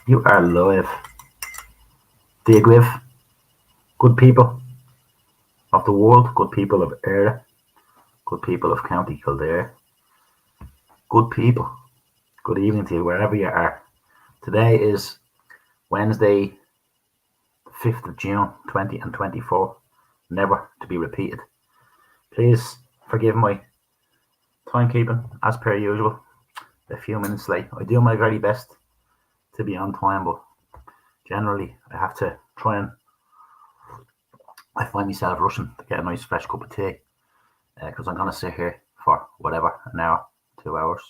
You are live. Do you agree? Good people of the world, good people of Eire, good people of County Kildare, good people. Good evening to you wherever you are. Today is Wednesday, 5th of June 2024, never to be repeated. Please forgive my timekeeping as per usual, a few minutes late. I do my very best to be on time, but generally I have to try and I find myself rushing to get a nice fresh cup of tea because I'm going to sit here for whatever, an hour, 2 hours.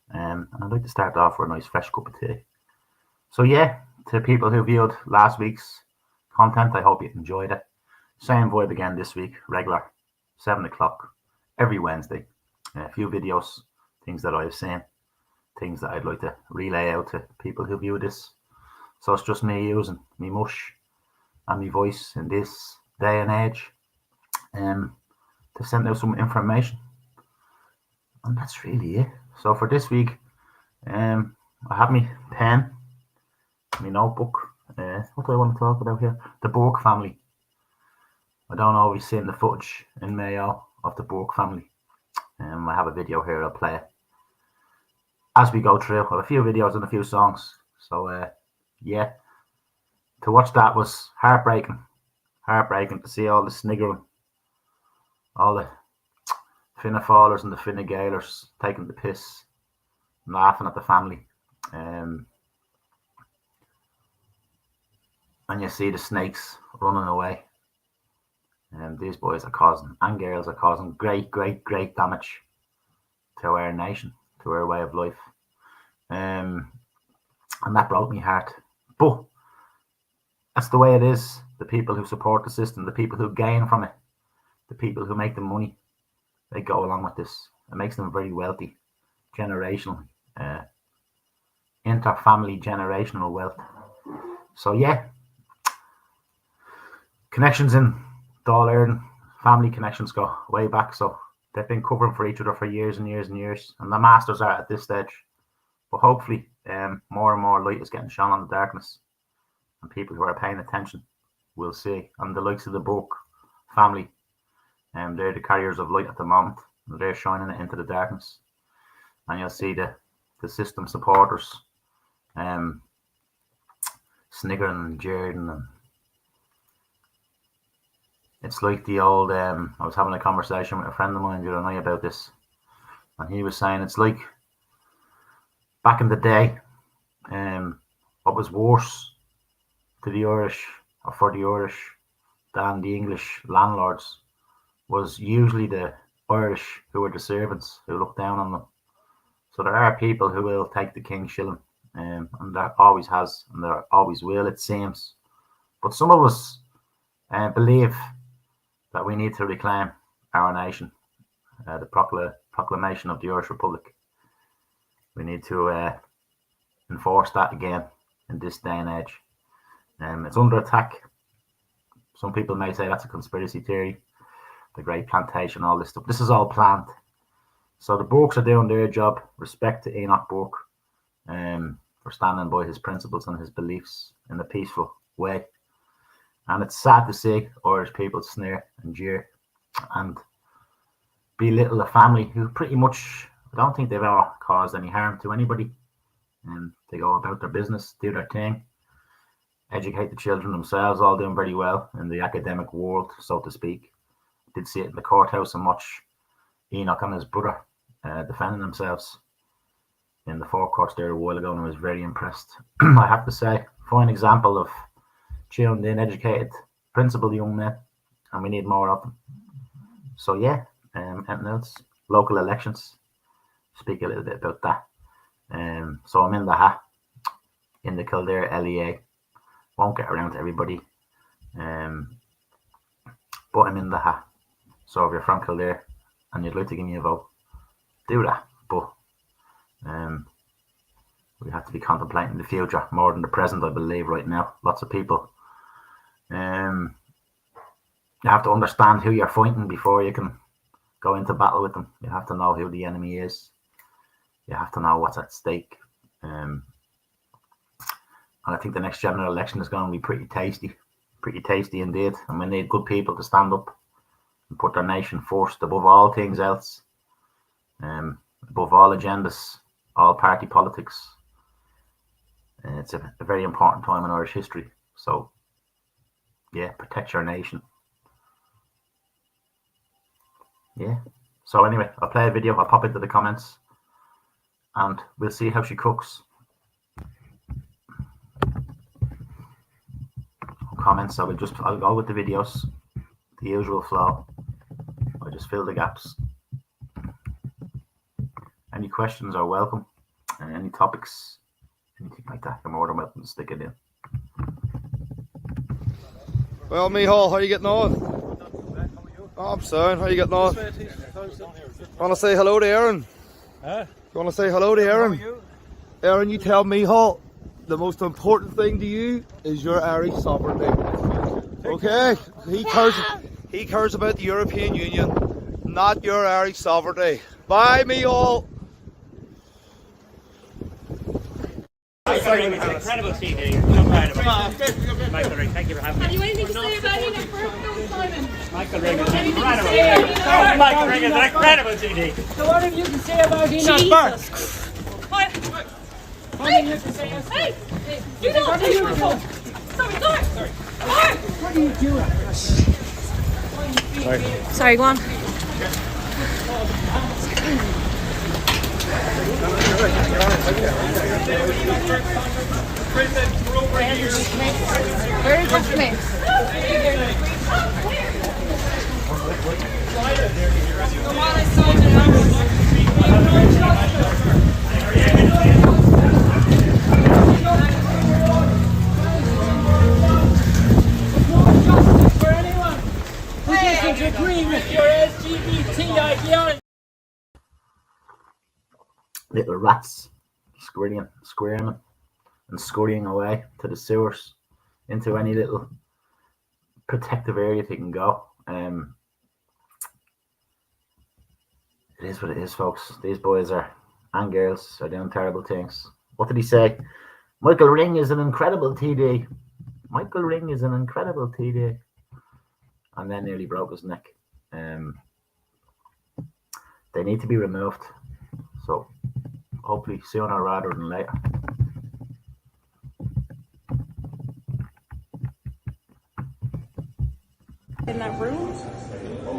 And I'd like to start off with a nice fresh cup of tea. So yeah, to people who viewed last week's content, I hope you enjoyed it. Same vibe again this week, regular, 7 o'clock, every Wednesday. A few videos, things that I've seen, things that I'd like to relay out to people who view this. So it's just me using me mush and me voice in this day and age to send out some information. And that's really it. So for this week, I have my pen, my notebook. What do I want to talk about here? The Burke family. I don't know if you've seen the footage in Mayo of the Burke family. I have a video here, I'll play it as we go through. I have a few videos and a few songs. So yeah, to watch that was heartbreaking. Heartbreaking to see all the sniggering, all the Fianna Fáilers and the Fine Gaelers taking the piss and laughing at the family. And you see the snakes running away. And these boys are causing, and girls are causing great damage to our nation, to our way of life. And that broke my heart. But that's the way it is. The people who support the system, the people who gain from it, the people who make the money, they go along with this. It makes them very wealthy, generationally, inter-family generational wealth. So yeah, connections in Dáil Éireann, family connections go way back. So they've been covering for each other for years and years and years, and the masters are at this stage. But hopefully, more and more light is getting shone on the darkness, and people who are paying attention will see. And the likes of the Burke family, they're the carriers of light at the moment. They're shining it into the darkness, and you'll see the system supporters sniggering and jeering. And it's like the old. I was having a conversation with a friend of mine the other night about this, and he was saying it's like back in the day. What was worse to the Irish or for the Irish than the English landlords was usually the Irish who were the servants who looked down on them. So there are people who will take the king's shilling, and there always has, and there always will, it seems. But some of us believe that we need to reclaim our nation, the proclamation of the Irish Republic. We need to enforce that again in this day and age. It's under attack. Some people may say that's a conspiracy theory, the Great Plantation, all this stuff. This is all planned. So the Burkes are doing their job. Respect to Enoch Burke for standing by his principles and his beliefs in a peaceful way. And it's sad to see Irish people sneer and jeer and belittle a family who pretty much, I don't think they've ever caused any harm to anybody. And they go about their business, do their thing, educate the children themselves, all doing very well in the academic world, so to speak. Did see it in the courthouse and watch Enoch and his brother defending themselves in the forecourts there a while ago, and I was very impressed. I have to say, fine example of tuned in, educated, principled young men, and we need more of them. So yeah, anything else? Local elections. Speak a little bit about that. So I'm in the hat in the Kildare LEA. Won't get around to everybody, but I'm in the hat. So if you're from Kildare and you'd like to give me a vote, do that. But we have to be contemplating the future more than the present, I believe, right now. Lots of people. You have to understand who you're fighting before you can go into battle with them. You have to know who the enemy is. You have to know what's at stake. And I think the next general election is going to be pretty tasty indeed. And we need good people to stand up and put their nation first above all things else, above all agendas, all party politics. It's a very important time in Irish history. So, yeah, protect your nation. Yeah. So anyway, I'll play a video. I'll pop into the comments, and we'll see how she cooks. Comments. I'll go with the videos, the usual flow. I'll just fill the gaps. Any questions are welcome. Any topics, anything like that, you're more than welcome to stick it in. Well, Micheál, how are you getting on? Oh, I'm sound. How are you getting on? Want to say hello to Aaron? Huh? You want to say hello to Aaron? Aaron, you tell Micheál the most important thing to you is your Irish sovereignty. Okay? He cares about the European Union, not your Irish sovereignty. Bye, Micheál. Incredible TV. Incredible. Michael Ring, thank you for having me. Have you anything to say about it? Simon? Michael Ring is incredible. Michael Ring is an incredible TV. So what have you to say about Enoch Burke? What? What have you to say? Hey! You don't take my phone! Sorry, sorry! What are you doing? Sorry, go on. Where is this place? For anyone who doesn't agree with your LGBT ideology. Little rats squirming and scurrying away to the sewers, into any little protective area they can go. It is what it is, folks. These boys and girls are doing terrible things. What did he say? Michael Ring is an incredible TD. Michael Ring is an incredible TD. And then nearly broke his neck. They need to be removed. So hopefully sooner rather than later. In that room?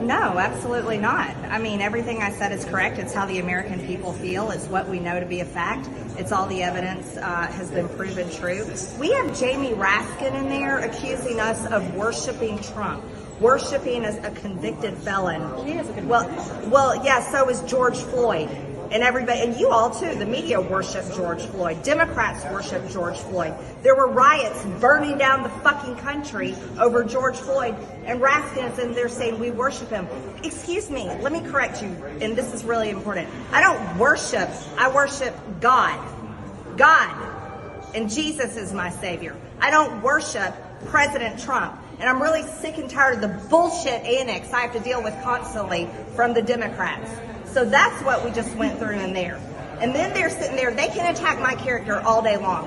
No, absolutely not. I mean, everything I said is correct. It's how the American people feel. It's what we know to be a fact. It's all the evidence has been proven true. We have Jamie Raskin in there accusing us of worshiping Trump, worshiping as a convicted felon. He is a well, yeah, so is George Floyd. And everybody, and you all too, the media worship George Floyd. Democrats worship George Floyd. There were riots burning down the fucking country over George Floyd, and Raskin is in there saying we worship him. Excuse me, let me correct you, and this is really important. I don't worship, I worship God. God. And Jesus is my savior. I don't worship President Trump. And I'm really sick and tired of the bullshit annex I have to deal with constantly from the Democrats. So that's what we just went through in there. And then they're sitting there, they can attack my character all day long.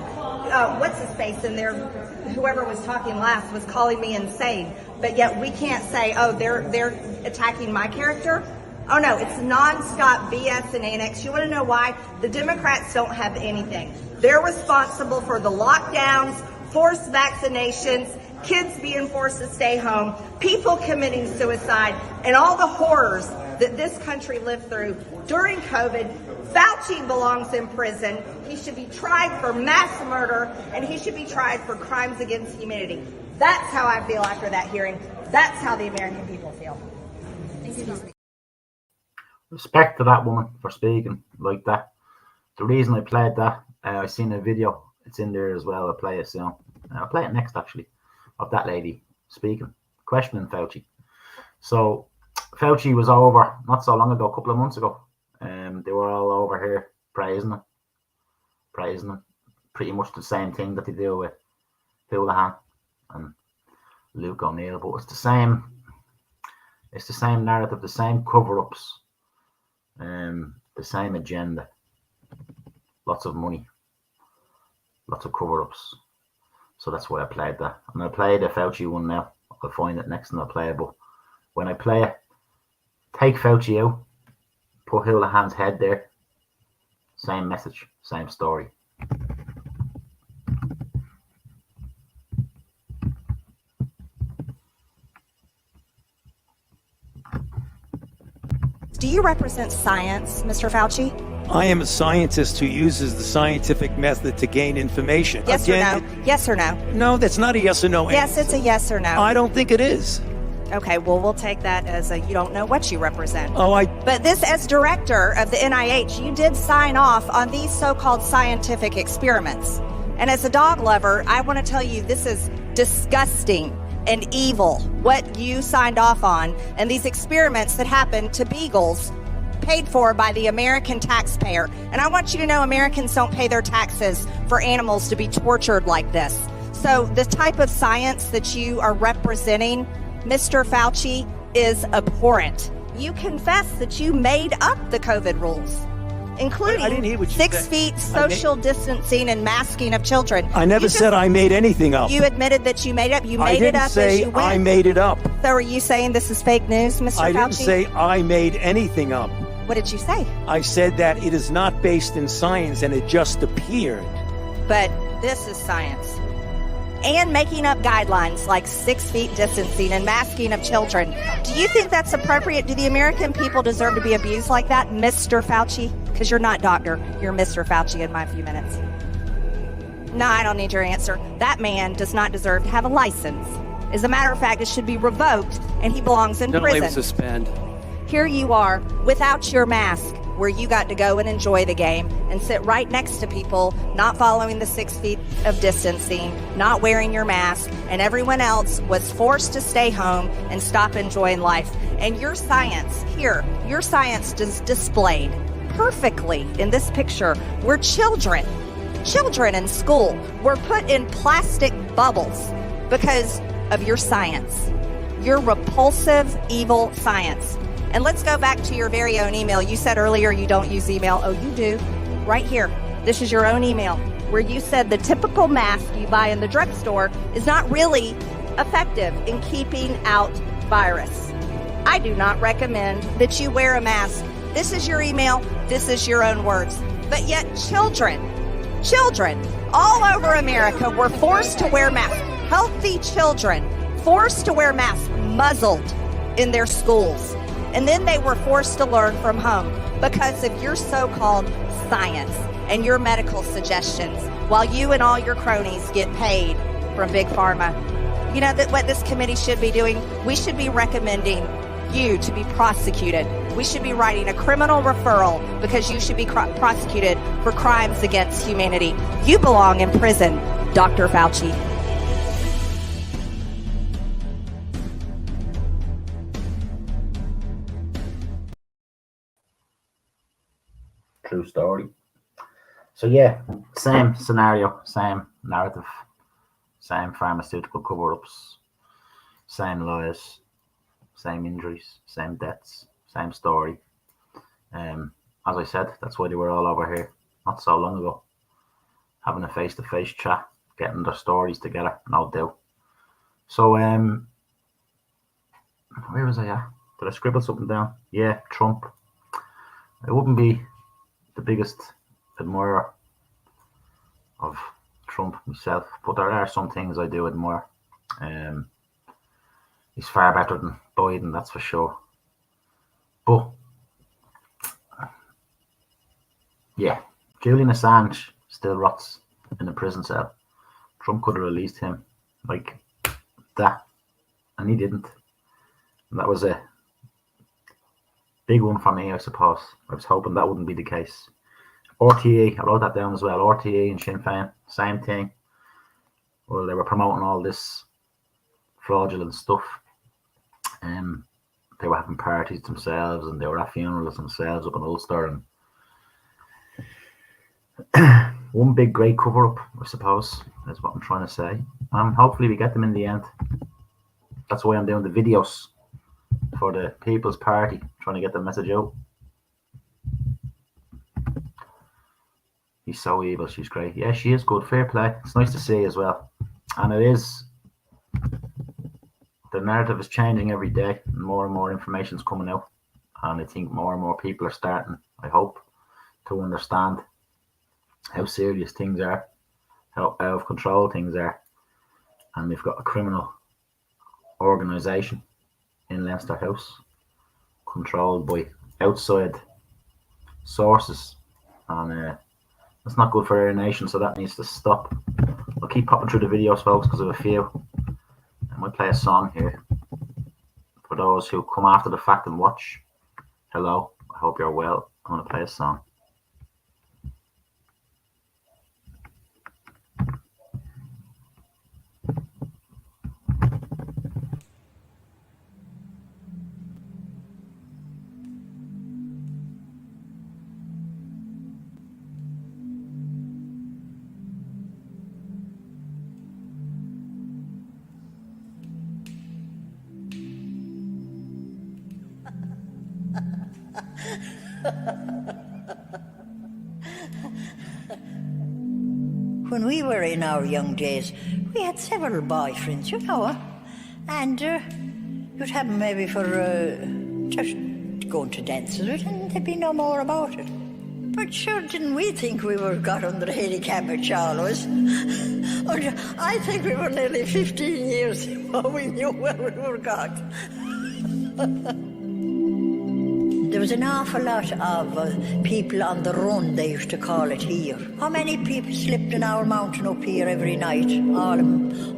What's his face in there, whoever was talking last was calling me insane. But yet we can't say, oh, they're attacking my character. Oh no, it's nonstop BS and annex. You want to know why? The Democrats don't have anything. They're responsible for the lockdowns, forced vaccinations, kids being forced to stay home, people committing suicide, and all the horrors that this country lived through during COVID. Fauci belongs in prison. He should be tried for mass murder, and he should be tried for crimes against humanity. That's how I feel after that hearing. That's how the American people feel. Thank you. Respect to that woman for speaking like that. The reason I played that, I seen a video. It's in there as well. I'll play it soon. I'll play it next, actually, of that lady speaking, questioning Fauci. So Fauci was over not so long ago, a couple of months ago. They were all over here praising him. Pretty much the same thing that they do with Houlihan and Luke O'Neill, but it's the same narrative, the same cover-ups, the same agenda. Lots of money, lots of cover-ups. So that's why I played that. I'm going to play the Fauci one now. I'll find it next and I'll play it. But when I play it, take Fauci out, put Houlihan's head there. Same message, same story. Do you represent science, Mr. Fauci? I am a scientist who uses the scientific method to gain information. Yes or no? Yes or no? No, that's not a yes or no Yes, answer. it's a yes or no. I don't think it is. Okay, well, we'll take that as a you don't know what you represent. Oh, But this, as director of the NIH, you did sign off on these so-called scientific experiments. And as a dog lover, I want to tell you this is disgusting and evil, what you signed off on, and these experiments that happened to beagles paid for by the American taxpayer. And I want you to know Americans don't pay their taxes for animals to be tortured like this. So the type of science that you are representing, Mr. Fauci, is abhorrent. You confess that you made up the COVID rules, including I didn't hear what you 6 said. feet social distancing and masking of children. I never said I made anything up. You admitted that you made it up. You I made it didn't up say as you went. I made it up. So are you saying this is fake news, Mr. I Fauci? didn't say I made anything up. What did you say? I said that it is not based in science and it just appeared. But this is science. And making up guidelines like 6 feet distancing and masking of children. Do you think that's appropriate? Do the American people deserve to be abused like that, Mr. Fauci? Because you're not doctor. You're Mr. Fauci in my few minutes. No, I don't need your answer. That man does not deserve to have a license. As a matter of fact, it should be revoked and he belongs in prison. Suspend. Here you are without your mask, where you got to go and enjoy the game and sit right next to people not following the 6 feet of distancing, not wearing your mask, and everyone else was forced to stay home and stop enjoying life. And your science here, your science is displayed perfectly in this picture where children in school were put in plastic bubbles because of your science, your repulsive, evil science. And let's go back to your very own email. You said earlier you don't use email. Oh, you do. Right here. This is your own email where you said the typical mask you buy in the drugstore is not really effective in keeping out virus. I do not recommend that you wear a mask. This is your email. This is your own words. But yet children all over America were forced to wear masks. Healthy children forced to wear masks, muzzled in their schools. And then they were forced to learn from home because of your so-called science and your medical suggestions, while you and all your cronies get paid from Big Pharma. You know that what this committee should be doing? We should be recommending you to be prosecuted. We should be writing a criminal referral because you should be prosecuted for crimes against humanity. You belong in prison, Dr. Fauci. True story. So yeah, same scenario, same narrative, same pharmaceutical cover-ups, same lies, same injuries, same deaths, same story. As I said, that's why they were all over here not so long ago, having a face-to-face chat, getting their stories together, no doubt. So where was I at? Did I scribble something down? Yeah, Trump. I wouldn't be the biggest admirer of Trump myself, but there are some things I do admire. He's far better than Biden, that's for sure. But yeah, Julian Assange still rots in a prison cell. Trump could have released him like that, and he didn't. And that was a big one for me, I suppose. I was hoping that wouldn't be the case. RTE, I wrote that down as well. RTE and Sinn Féin, same thing. Well, they were promoting all this fraudulent stuff. They were having parties themselves, and they were at funerals themselves up in Ulster. And one big great cover-up, I suppose, is what I'm trying to say. Hopefully we get them in the end. That's why I'm doing the videos for the People's Party, trying to get the message out. He's so evil, she's great. Yeah, she is good, fair play. It's nice to see as well. And the narrative is changing every day, and more information is coming out. And I think more and more people are starting, I hope, to understand how serious things are, how out of control things are. And we've got a criminal organisation in Leinster House, controlled by outside sources, and it's not good for our nation, so that needs to stop. I'll keep popping through the videos, folks, because I have a few. I might play a song here for those who come after the fact and watch. Hello, I hope you're well. I'm going to play a song. When we were in our young days, we had several boyfriends, you know, and you'd have them maybe for just going to dances with, and there'd be no more about it. But sure, didn't we think we were got under Haley Cabbage always? I think we were nearly 15 years before we knew where we were got. There was an awful lot of people on the run, they used to call it here. How many people slipped in our mountain up here every night?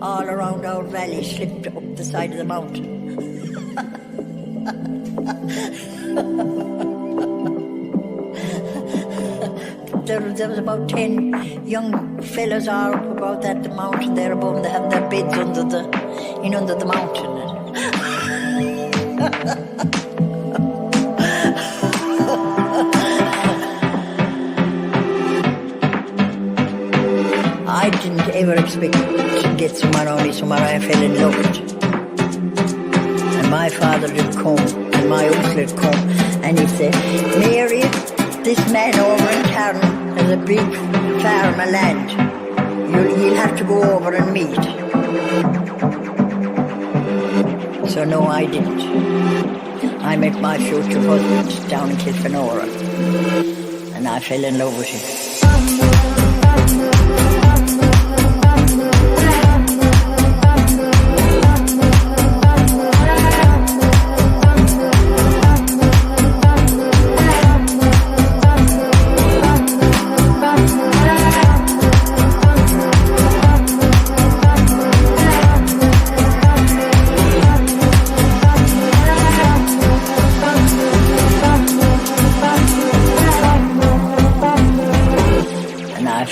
All around our valley slipped up the side of the mountain. There was about 10 young fellas all up about that the mountain there above. They have their beds under the mountain. I didn't ever expect to get someone I fell in love with. And my father did come, and my uncle did come, and he said, Mary, this man over in town has a big farm of land. You'll have to go over and meet. So no, I didn't. I met my future husband down in Kilfenora, and I fell in love with him.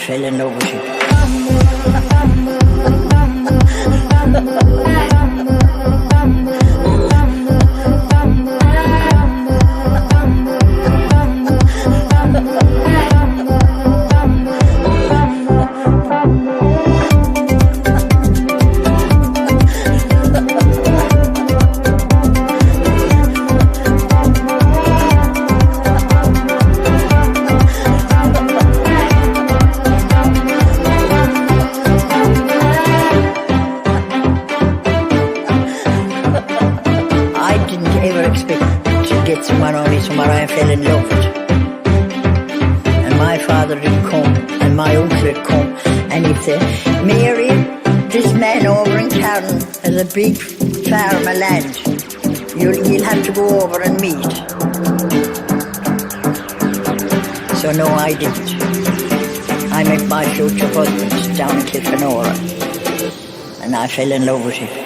Fell in love with him. Someone I fell in love with. And my father did come, and my uncle did come, and he said, Mary, this man over in town has a big farm of land. You'll have to go over and meet. So no, I didn't. I met my future husband down in Kilfenora, and I fell in love with him.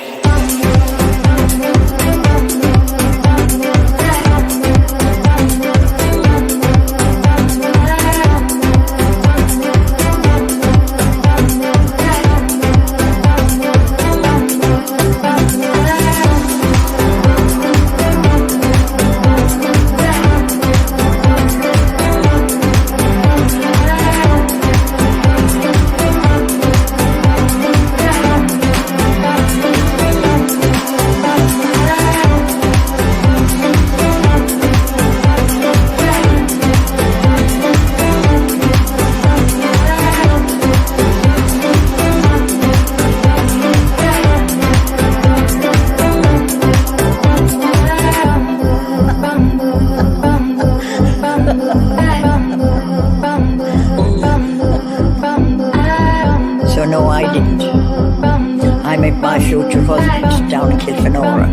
my future husband down in Kilfenora.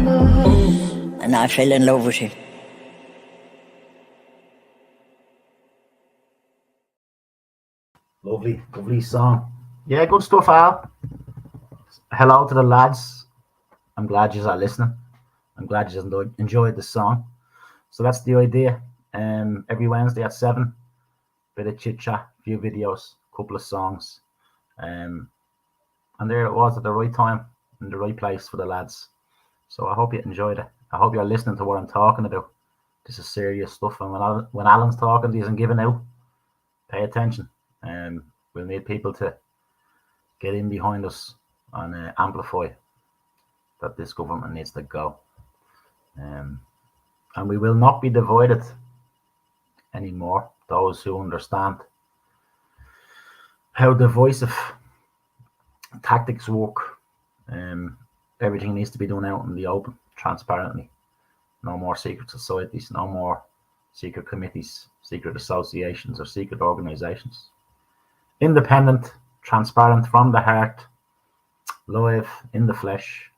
And I fell in love with him. Lovely, lovely song. Yeah, good stuff, Al. Hello to the lads. I'm glad you are listening. I'm glad you enjoyed the song. So that's the idea. Every Wednesday at 7, bit of chit chat, few videos, couple of songs. And there it was at the right time, in the right place for the lads. So I hope you enjoyed it. I hope you're listening to what I'm talking about. This is serious stuff. And when Alan's talking, he isn't giving out. Pay attention. We'll need people to get in behind us and amplify that this government needs to go. And we will not be divided anymore. Those who understand how divisive tactics work. Everything needs to be done out in the open, transparently. No more secret societies, no more secret committees, secret associations, or secret organizations. Independent, transparent, from the heart, live in the flesh,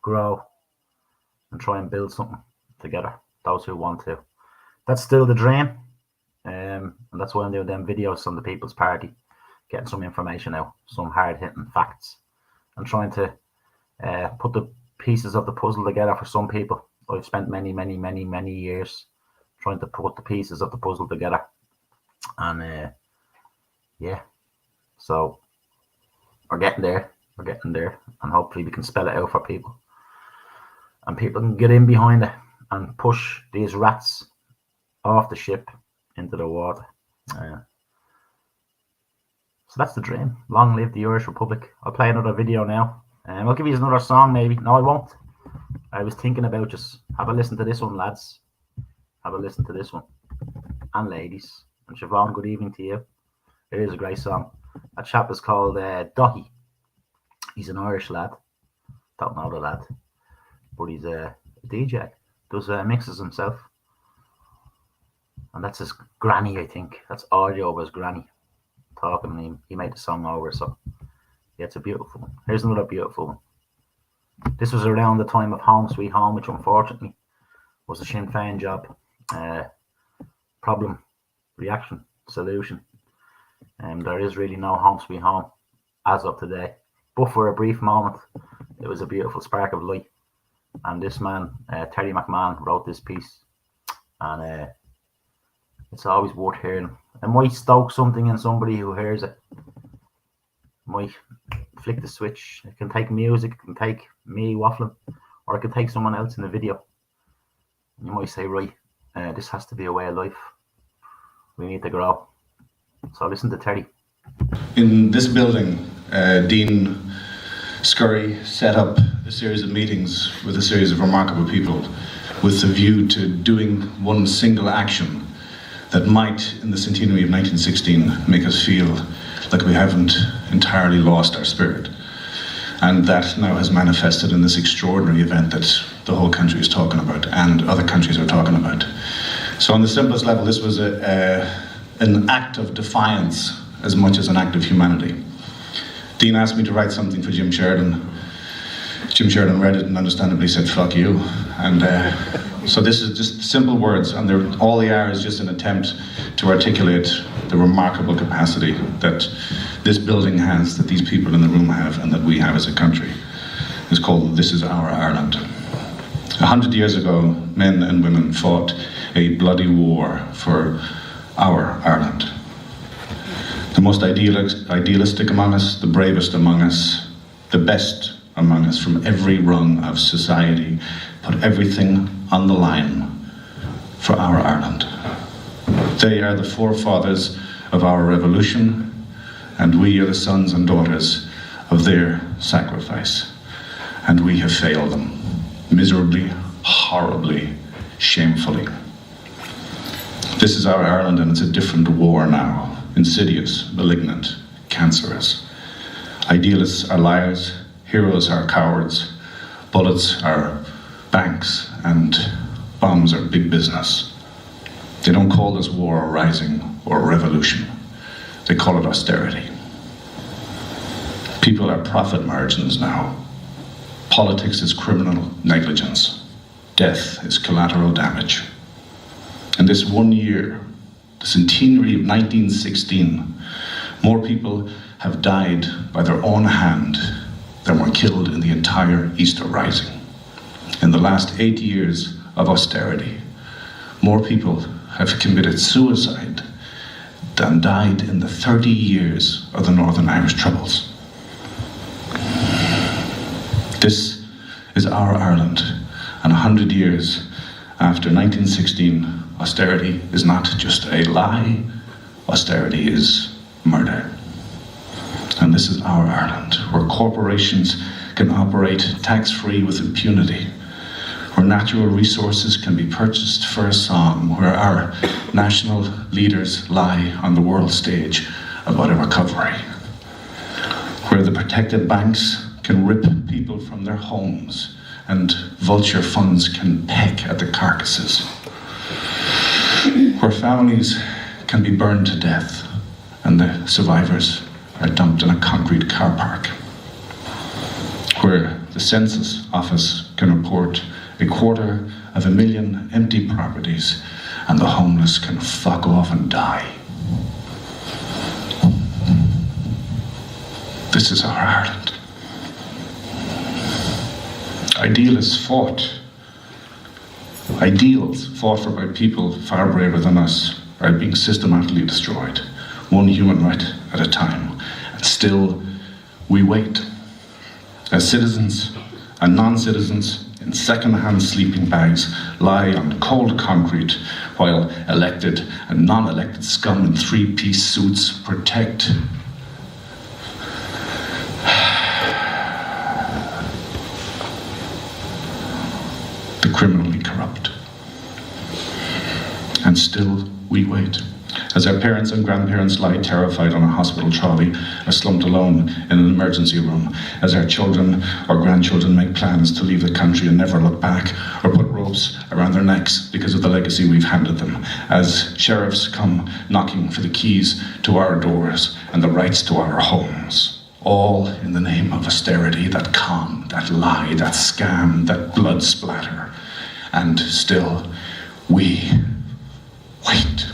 grow, and try and build something together. Those who want to. That's still the dream. And that's why I'm doing them videos on the People's Party, getting some information out, some hard-hitting facts, and trying to put the pieces of the puzzle together for some people. I've spent many years trying to put the pieces of the puzzle together. And yeah, so we're getting there, and hopefully we can spell it out for people. And people can get in behind it and push these rats off the ship into the water. So that's the dream. Long live the Irish Republic. I'll play another video now. I'll give you another song maybe. No, I won't. I was thinking about just have a listen to this one, lads. Have a listen to this one. And ladies. And Siobhan, good evening to you. It is a great song. That chap is called Dohi. He's an Irish lad. Don't know the lad. But he's a DJ. Does mixes himself. And that's his granny, I think. That's audio of his granny talking, and he made the song over. So yeah, it's a beautiful one. Here's another beautiful one. This was around the time of Home Sweet Home, which unfortunately was a Sinn Féin job. Problem, reaction, solution. And there is really no Home Sweet Home as of today. But for a brief moment, it was a beautiful spark of light. And this man, Terry McMahon, wrote this piece. And it's always worth hearing. It might stoke something in somebody who hears it. Might flick the switch. It can take music, it can take me waffling, or it can take someone else in the video. You might say, right, this has to be a way of life. We need to grow. So listen to Terry. In this building, Dean Scurry set up a series of meetings with a series of remarkable people with the view to doing one single action that might, in the centenary of 1916, make us feel like we haven't entirely lost our spirit. And that now has manifested in this extraordinary event that the whole country is talking about and other countries are talking about. So on the simplest level, this was an act of defiance as much as an act of humanity. Dean asked me to write something for Jim Sheridan. Jim Sheridan read it and understandably said, fuck you. And so this is just simple words, and all they are is just an attempt to articulate the remarkable capacity that this building has, that these people in the room have, and that we have as a country. It's called This Is Our Ireland. 100 years ago, men and women fought a bloody war for our Ireland. The most idealistic among us, the bravest among us, the best among us from every rung of society, put everything on the line for our Ireland. They are the forefathers of our revolution, and we are the sons and daughters of their sacrifice. And we have failed them, miserably, horribly, shamefully. This is our Ireland, and it's a different war now. Insidious, malignant, cancerous. Idealists are liars, heroes are cowards, bullets are banks, and bombs are big business. They don't call this war a rising or a revolution. They call it austerity. People are profit margins now, Politics is criminal negligence. Death is collateral damage. In this 1 year, the centenary of 1916, more people have died by their own hand than were killed in the entire Easter Rising. In the last 8 years of austerity, more people have committed suicide than died in the 30 years of the Northern Irish Troubles. This is our Ireland, and 100 years after 1916, austerity is not just a lie, austerity is murder. And this is our Ireland, where corporations can operate tax-free with impunity, where natural resources can be purchased for a song, where our national leaders lie on the world stage about a recovery, where the protected banks can rip people from their homes and vulture funds can peck at the carcasses, where families can be burned to death and the survivors are dumped in a concrete car park, where the Census Office can report 250,000 empty properties and the homeless can fuck off and die. This is our Ireland. Ideals fought for by people far braver than us are being systematically destroyed, one human right at a time. And still, we wait. As citizens and non-citizens in second-hand sleeping bags lie on cold concrete while elected and non-elected scum in three-piece suits protect the criminally corrupt. And still, we wait. As our parents and grandparents lie terrified on a hospital trolley or slumped alone in an emergency room, as our children or grandchildren make plans to leave the country and never look back, or put ropes around their necks because of the legacy we've handed them, as sheriffs come knocking for the keys to our doors and the rights to our homes, all in the name of austerity, that con, that lie, that scam, that blood splatter. And still, we wait.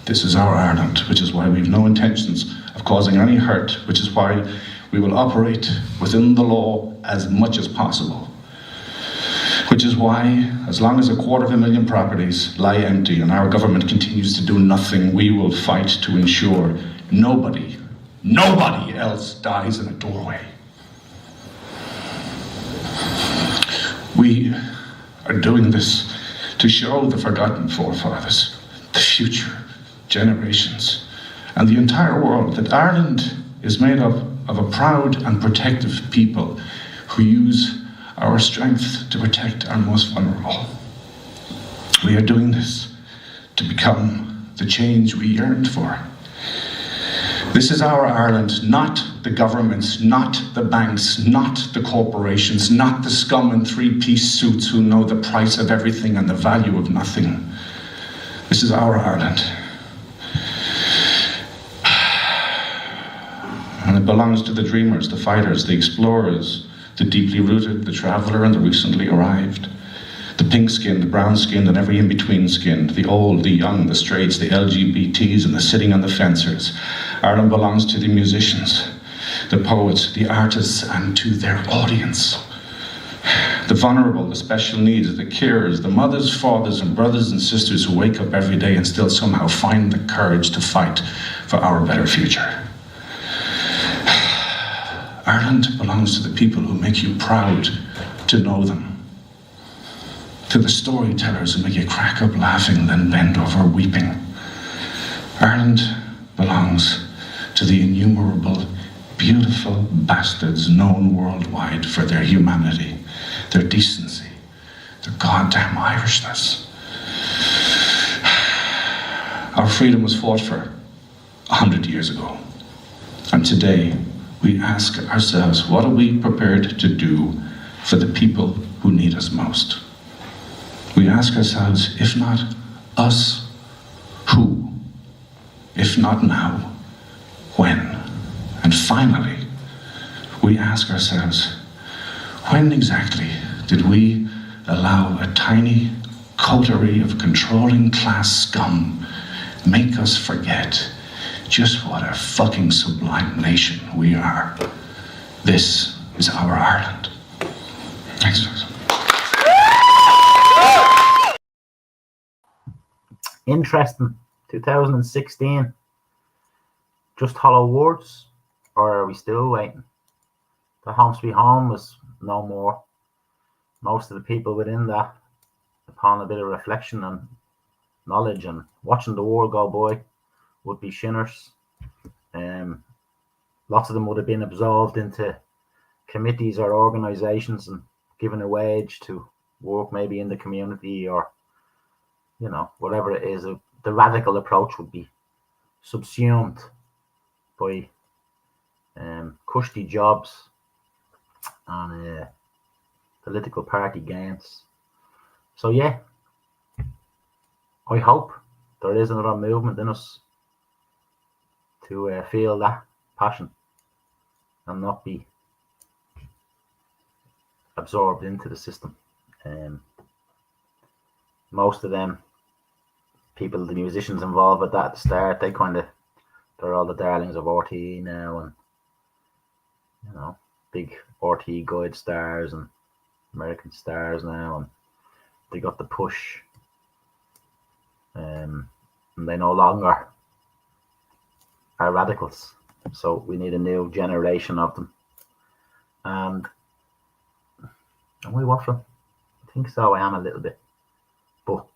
This is our Ireland, which is why we've no intentions of causing any hurt, which is why we will operate within the law as much as possible. Which is why, as long as 250,000 properties lie empty and our government continues to do nothing, we will fight to ensure nobody else dies in a doorway. We are doing this to show the forgotten forefathers, the future generations, and the entire world that Ireland is made up of a proud and protective people who use our strength to protect our most vulnerable. We are doing this to become the change we yearned for. This is our Ireland, not the governments, not the banks, not the corporations, not the scum in three-piece suits who know the price of everything and the value of nothing. This is our Ireland. And it belongs to the dreamers, the fighters, the explorers, the deeply rooted, the traveller and the recently arrived, the pink-skinned, the brown-skinned and every in-between skinned, the old, the young, the straights, the LGBTs and the sitting on the fencers. Ireland belongs to the musicians, the poets, the artists and to their audience. The vulnerable, the special needs, the carers, the mothers, fathers and brothers and sisters who wake up every day and still somehow find the courage to fight for our better future. Ireland belongs to the people who make you proud to know them, to the storytellers who make you crack up laughing, then bend over weeping. Ireland belongs to the innumerable, beautiful bastards known worldwide for their humanity, their decency, their goddamn Irishness. Our freedom was fought for 100 years ago, and today we ask ourselves, what are we prepared to do for the people who need us most? We ask ourselves, if not us, who? If not now, when? And finally, we ask ourselves, when exactly did we allow a tiny coterie of controlling class scum make us forget just what a fucking sublime nation we are? This is our Ireland. Thanks, folks. Interesting. 2016. Just hollow words, or are we still waiting? The Home Sweet Home was no more. Most of the people within that, upon a bit of reflection and knowledge and watching the world go by, would be shinners. Lots of them would have been absolved into committees or organisations and given a wage to work maybe in the community, or whatever it is. The radical approach would be subsumed by cushy jobs and political party gains. So yeah, I hope there is another movement in us to feel that passion and not be absorbed into the system. Most of them people, the musicians involved with that at the start, they're all the darlings of RTE now, and big RTE guide stars and American stars now, and they got the push, and they no longer are radicals. So we need a new generation of them. And am I waffling? I think so. I am a little bit, but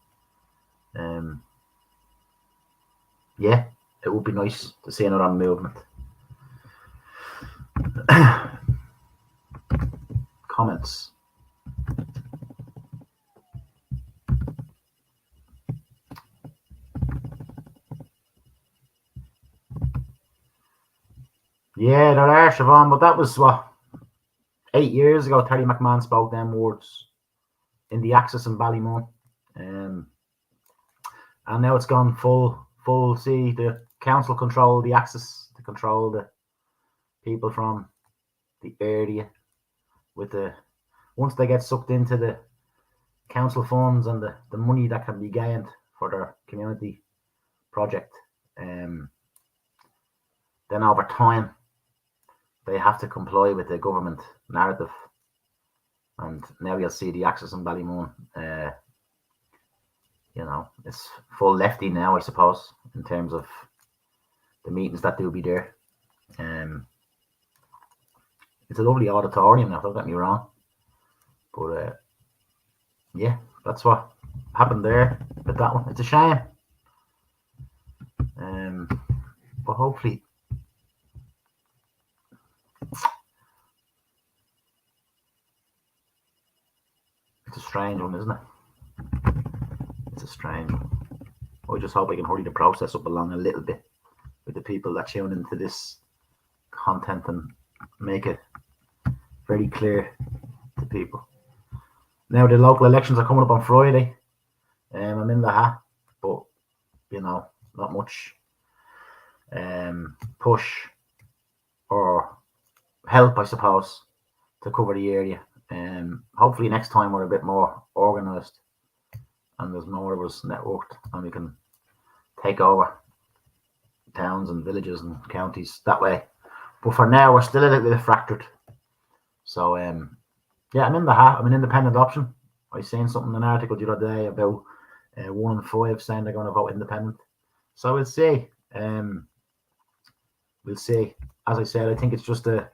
yeah, it would be nice to see another movement. Comments. Yeah, there are, Siobhan, but that was 8 years ago. Terry McMahon spoke them words in the Axis in Ballymun, and now it's gone full. See, the council control the Axis, to control the people from the area. Once they get sucked into the council funds and the money that can be gained for their community project, then over time they have to comply with the government narrative. And now you'll see the Axis in Ballymun. It's full lefty now, I suppose, in terms of the meetings that do be there. It's a lovely auditorium now, don't get me wrong. But yeah, that's what happened there with that one. It's a shame. But hopefully it's a strange one, isn't it? It's a strange one. I just hope I can hurry the process up along a little bit with the people that tune into this content and make it very clear to people. Now the local elections are coming up on Friday. I'm in the hat, but not much push or help, I suppose, to cover the area. Hopefully next time we're a bit more organised and there's more of us networked, and we can take over towns and villages and counties that way. But for now, we're still a little bit fractured. So yeah, I'm in the hat. I'm an independent option. I seen something in an article the other day about 1 in 5 saying they're going to vote independent. So we'll see. We'll see. As I said, I think it's just a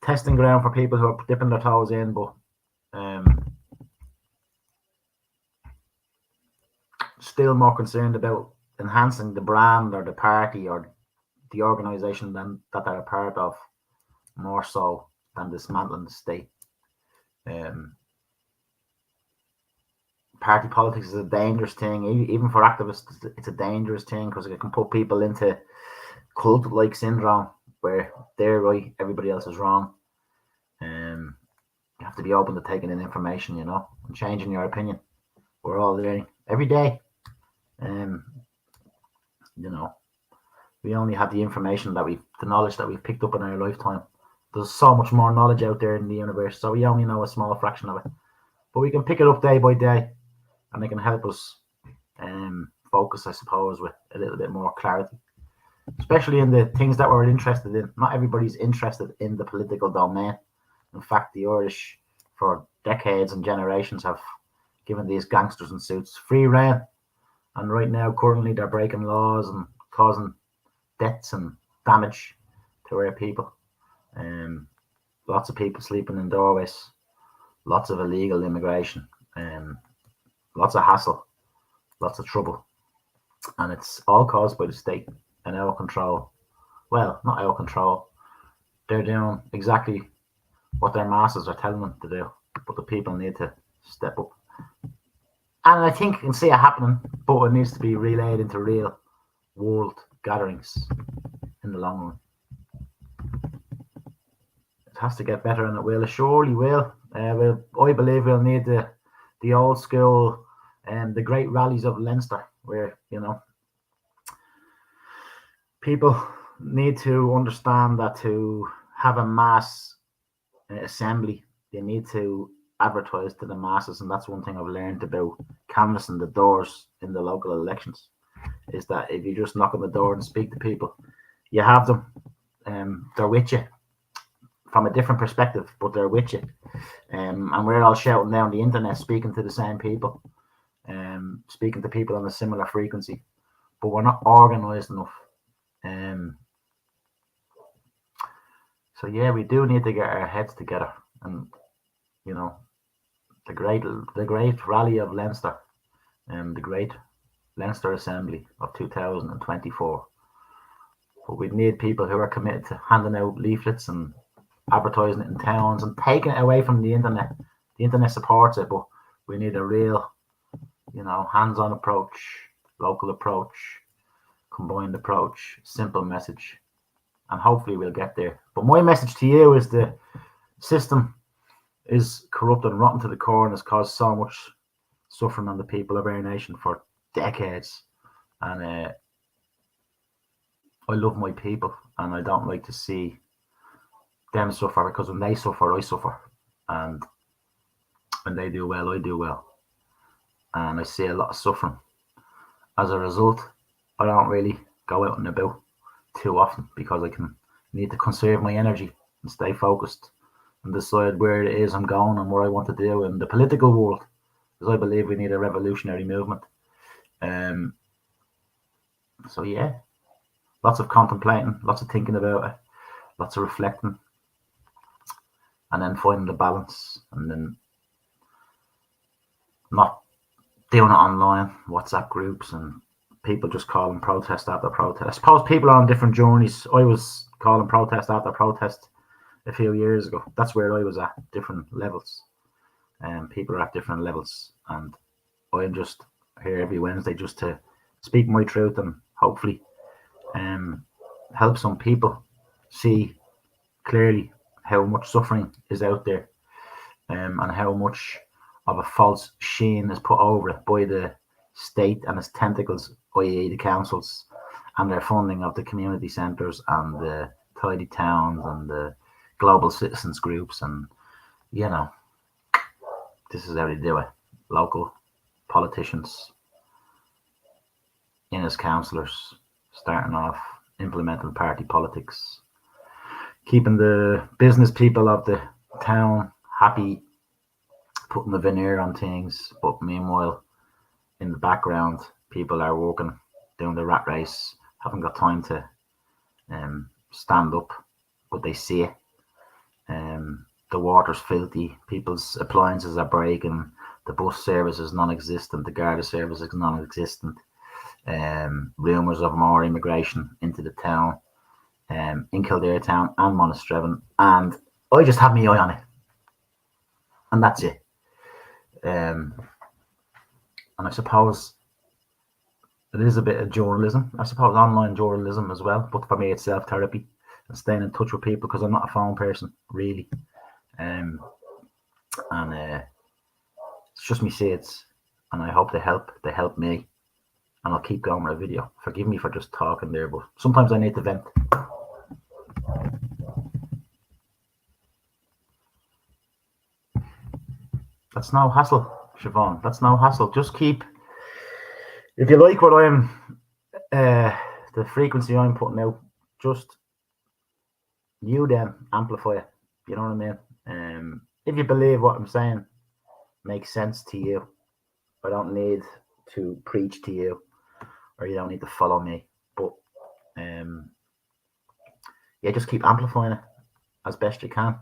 testing ground for people who are dipping their toes in, but still more concerned about enhancing the brand or the party or the organisation that they're a part of, more so than dismantling the state. Party politics is a dangerous thing, even for activists. It's a dangerous thing because it can put people into cult-like syndrome where they're right, everybody else is wrong. You have to be open to taking in information, and changing your opinion. We're all learning every day. We only have the information the knowledge that we've picked up in our lifetime, there's so much more knowledge out there in the universe, so we only know a small fraction of it. But we can pick it up day by day, and it can help us focus, I suppose, with a little bit more clarity, especially in the things that we're interested in. Not everybody's interested in the political domain. In fact, the Irish, for decades and generations, have given these gangsters in suits free rein. And right now, currently, they're breaking laws and causing deaths and damage to our people. Lots of people sleeping in doorways, lots of illegal immigration, lots of hassle, lots of trouble. And it's all caused by the state and out of control. Well, not out of control. They're doing exactly what their masters are telling them to do, but the people need to step up. And I think you can see it happening, but it needs to be relayed into real world gatherings in the long run. It has to get better, and it will. It surely will. I believe we'll need the old school and the great rallies of Leinster, where people need to understand that to have a mass assembly, they need to advertise to the masses. And that's one thing I've learned about canvassing the doors in the local elections, is that if you just knock on the door and speak to people, you have them. They're with you from a different perspective, but they're with you. And we're all shouting down the internet, speaking to the same people, speaking to people on a similar frequency, but we're not organised enough. So yeah, we do need to get our heads together, and the great rally of Leinster, the great Leinster Assembly of 2024. But we need people who are committed to handing out leaflets and advertising it in towns and taking it away from the internet. The internet supports it, but we need a real, hands-on approach, local approach, combined approach, simple message, and hopefully we'll get there. But my message to you is the system is corrupt and rotten to the core and has caused so much suffering on the people of our nation for decades. And I love my people, and I don't like to see them suffer, because when they suffer, I suffer, and when they do well, I do well, and I see a lot of suffering. As a result, I don't really go out and about too often, because I need to conserve my energy and stay focused and decide where it is I'm going and what I want to do in the political world, because I believe we need a revolutionary movement. So yeah, lots of contemplating, lots of thinking about it, lots of reflecting, and then finding the balance, and then not doing it online, WhatsApp groups, and people just calling protest after protest. I suppose people are on different journeys. I was calling protest after protest a few years ago. That's where I was at, different levels. And people are at different levels. And I'm just here every Wednesday just to speak my truth and hopefully help some people see clearly how much suffering is out there, and how much of a false sheen is put over it by the state and its tentacles, i.e. the councils, and their funding of the community centres and the tidy towns and the global citizens groups. And this is how they do it. Local politicians in as councillors, starting off implementing party politics, keeping the business people of the town happy, putting the veneer on things, but meanwhile in the background people are working, doing the rat race, haven't got time to stand up, but they see it. The water's filthy, people's appliances are breaking, the bus service is non-existent, the Garda service is non-existent, rumours of more immigration into the town, in Kildare town and Monasterevin, and I just have my eye on it, and that's it. And I suppose it is a bit of journalism, I suppose online journalism as well, but for me it's self-therapy and staying in touch with people, because I'm not a phone person really. And it's just me seeds, and I hope they help me, and I'll keep going with a video. Forgive me for just talking there, but sometimes I need to vent. That's no hassle, Siobhan. That's no hassle. Just keep, if you like what I'm, the frequency I'm putting out, just you then amplify it. You know what I mean? If you believe what I'm saying makes sense to you, I don't need to preach to you, or you don't need to follow me. But yeah, just keep amplifying it as best you can.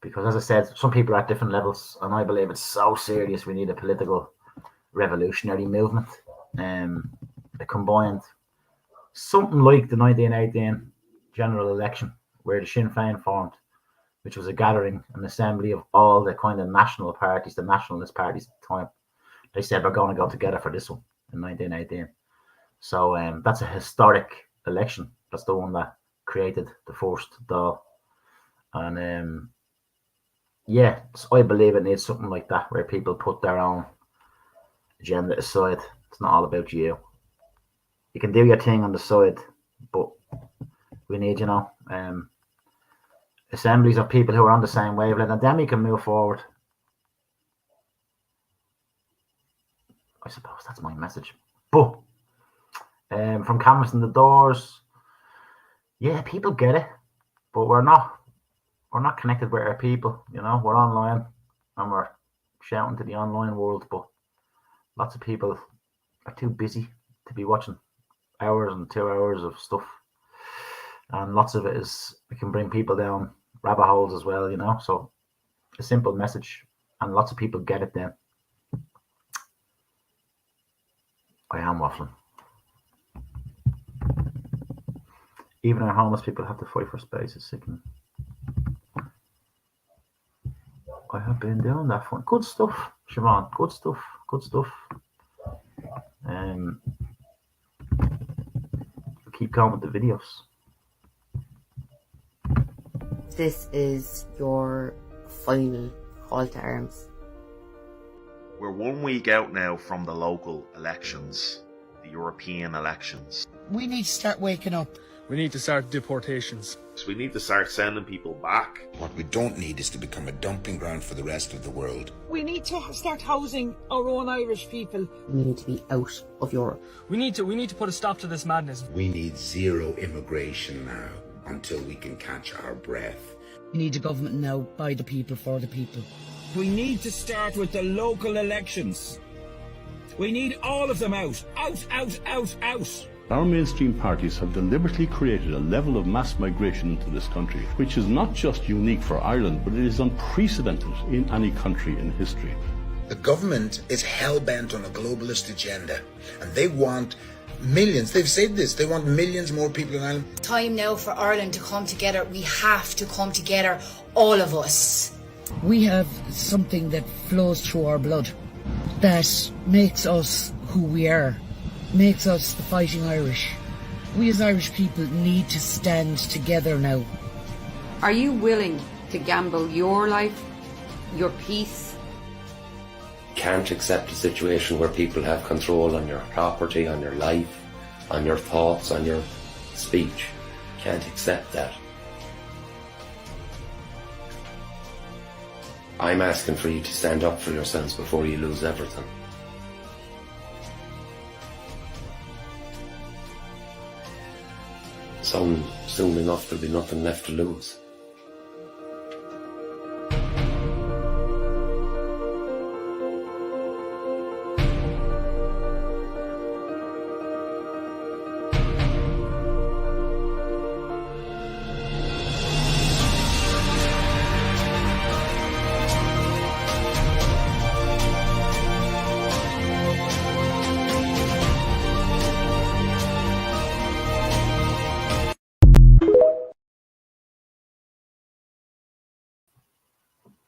Because as I said, some people are at different levels, and I believe it's so serious. We need a political revolutionary movement. A combined, something like the 1918 general election, where the Sinn Féin formed, which was a gathering, an assembly of all the kind of national parties, the nationalist parties at the time. They said we're going to go together for this one in 1918. So that's a historic election. That's the one that created the first Dáil. And yeah, I believe it needs something like that, where people put their own agenda aside. It's not all about you. You can do your thing on the side, but we need, assemblies of people who are on the same wavelength, and then we can move forward. I suppose that's my message. But from canvassing the doors, yeah, people get it, but we're not connected with our people. We're online and we're shouting to the online world, but lots of people are too busy to be watching hours and 2 hours of stuff, and lots of it is, it can bring people down rabbit holes as well. So a simple message, and lots of people get it then. I am waffling. Even our homeless people have to fight for space. It's sickening. I have been doing that for good stuff, Siobhan. Good stuff. Good stuff. Keep going with the videos. This is your final call to arms. We're 1 week out now from the local elections, the European elections. We need to start waking up. We need to start deportations. So we need to start sending people back. What we don't need is to become a dumping ground for the rest of the world. We need to start housing our own Irish people. We need to be out of Europe. We need to put a stop to this madness. We need zero immigration now until we can catch our breath. We need a government now by the people, for the people. We need to start with the local elections. We need all of them out. Out, out, out, out. Our mainstream parties have deliberately created a level of mass migration into this country, which is not just unique for Ireland, but it is unprecedented in any country in history. The government is hell-bent on a globalist agenda, and they want millions. They've said this. They want millions more people in Ireland. Time now for Ireland to come together. We have to come together, all of us. We have something that flows through our blood that makes us who we are, makes us the fighting Irish. We as Irish people need to stand together now. Are you willing to gamble your life, your peace? Can't accept a situation where people have control on your property, on your life, on your thoughts, on your speech. Can't accept that. I'm asking for you to stand up for yourselves before you lose everything. Soon enough there'll be nothing left to lose.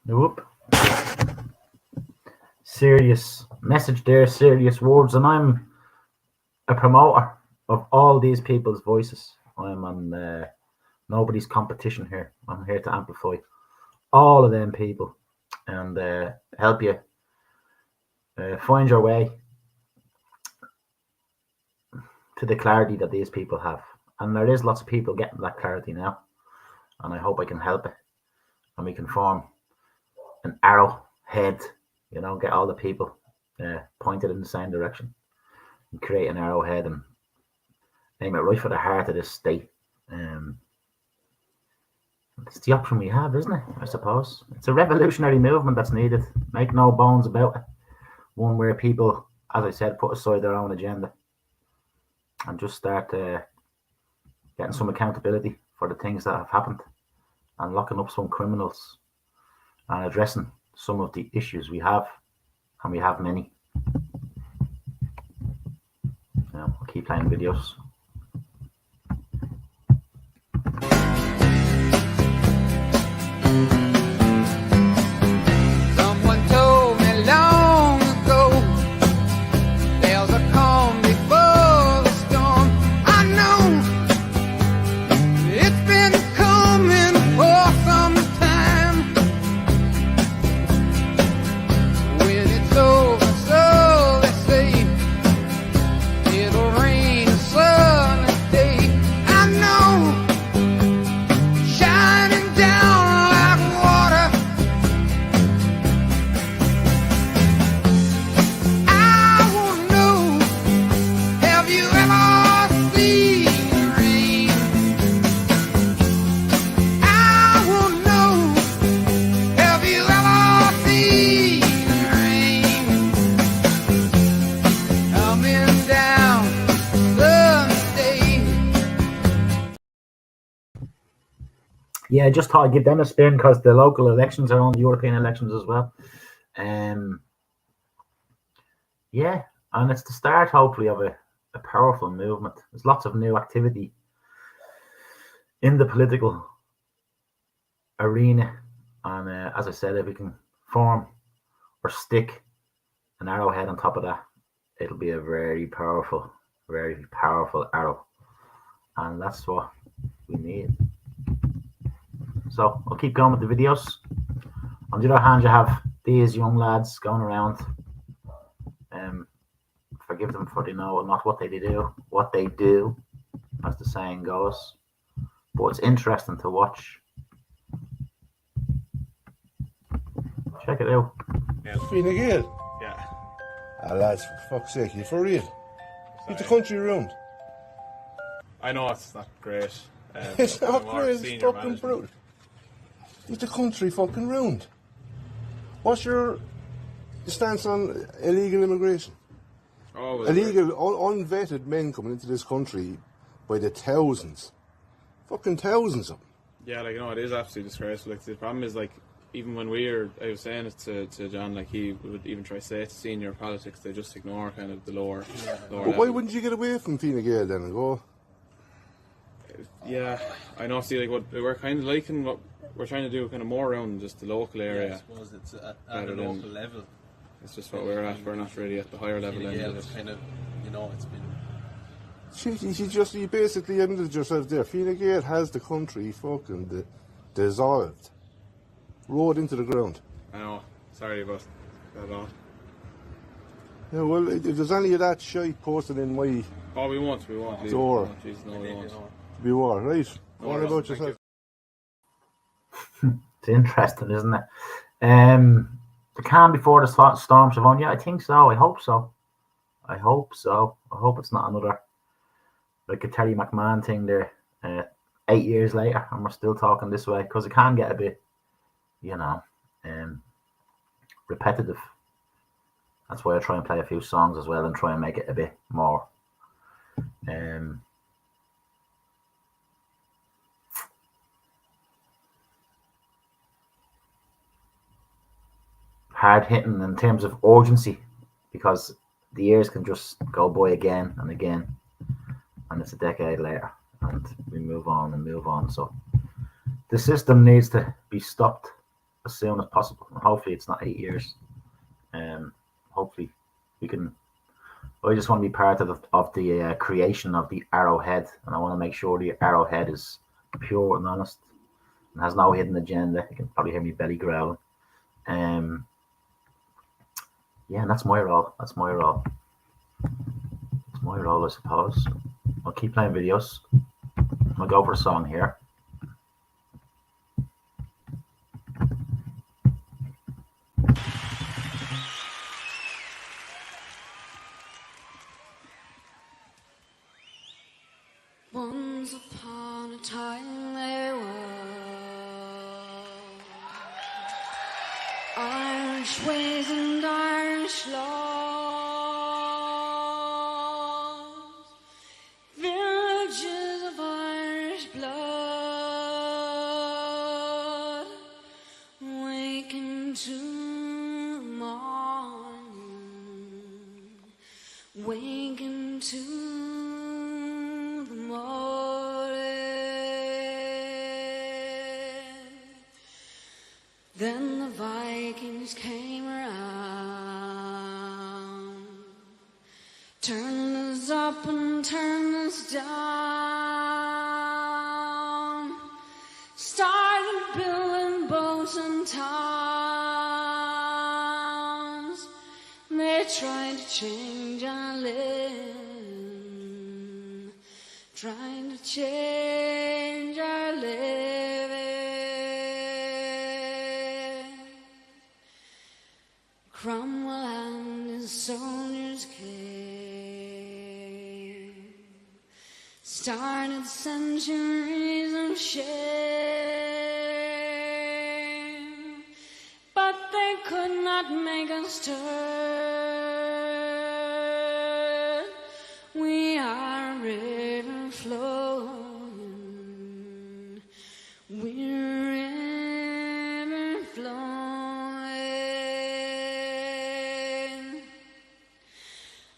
Nope. Serious message there, serious words, and I'm a promoter of all these people's voices. I'm on nobody's competition here. I'm here to amplify all of them people and help you find your way to the clarity that these people have. And there is lots of people getting that clarity now, and I hope I can help it, and we can form an arrowhead You know, get all the people pointed in the same direction and create an arrowhead and aim it right for the heart of this state. It's the option we have, isn't it? I suppose it's a revolutionary movement that's needed. Make no bones about it. One where people, as I said, put aside their own agenda and just start getting some accountability for the things that have happened and locking up some criminals and addressing some of the issues we have, and we have many. I'll keep playing videos. Someone told me long ago there's a calm before the storm. I know it's been coming for some time. When it's over, so they say, it'll rain a sunny day. I know, shining down like water. I wanna know, have you ever seen rain? I wanna know, have you ever seen rain? Coming down Sunday. Yeah, I just thought I'd give them a spin because the local elections are on, the European elections as well. Yeah, and it's the start, hopefully, of a powerful movement. There's lots of new activity in the political arena. And as I said, if we can form or stick an arrowhead on top of that, it'll be a very powerful arrow. And that's what we need. So I'll keep going with the videos. On the other hand, you have these young lads going around. Forgive them for they know not what they do, as the saying goes. But it's interesting to watch. Check it out. Fine Gael. Yeah. Ah, lads, for fuck's sake, you for real? Get the country around. I know it's not great. It's not more great, it's senior fucking management. brutal. Get the country fucking round. What's your stance on illegal immigration? Oh, well, Illegal, unvetted men coming into this country by the thousands. Fucking thousands of them. Yeah, like, you know, it is absolutely disgraceful. Like, the problem is, like, even when I was saying it to John, like, he would even try to say it to senior politics, they just ignore kind of the lower But level. why wouldn't you get away from Fine Gael then and go? Yeah, I know. See, like, what we're kind of liking what we're trying to do, kind of more around just the local area. Yeah, I suppose it's at a rather than- local level. It's just what we're at. We're not really at the higher level Fine end Gael of is it. kind of, you know, it's been. Shit, you basically admitted yourself there. Fine Gael has the country fucking dissolved. Rode into the ground. I know. Sorry about that all. Yeah, well, if there's any of that shite posted in my Oh, we won't leave it. door, Oh, jeez, no, we won't. you are, right? No, What no, about thank yourself? It's interesting, isn't it? The calm before the storm, Siobhan. Yeah, I think so. I hope so. I hope it's not another like a Terry McMahon thing there 8 years later and we're still talking this way, because it can get a bit, repetitive. That's why I try and play a few songs as well and try and make it a bit more hard hitting in terms of urgency, because the years can just go by again and again, and it's a decade later and we move on and move on. So the system needs to be stopped as soon as possible, and hopefully it's not 8 years. Hopefully we can. I just want to be part of the creation of the arrowhead, and I want to make sure the arrowhead is pure and honest and has no hidden agenda. You can probably hear me belly growling. Yeah, and that's my role. That's my role, I suppose. I'll keep playing videos. I'll go for a song here. Once upon a time there was Irish ways and Irish laws, villages of Irish blood, waking to the morning, waking to the morning. Then the Vikings came around, turned us up and turned us down, started building boats and towns. They tried to change our living, trying to change our living. Cromwell and his soldiers came, started centuries of shame, but they could not make us turn. We are a river flowing, we're a river flowing.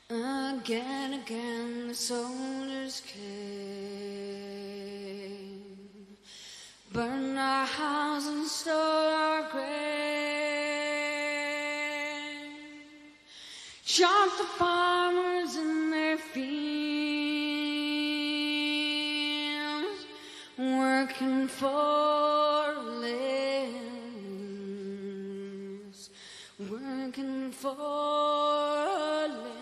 Again, the soldiers came, burned our houses, stole our grain, shot the farmers in their fields, working for livings, working for a living.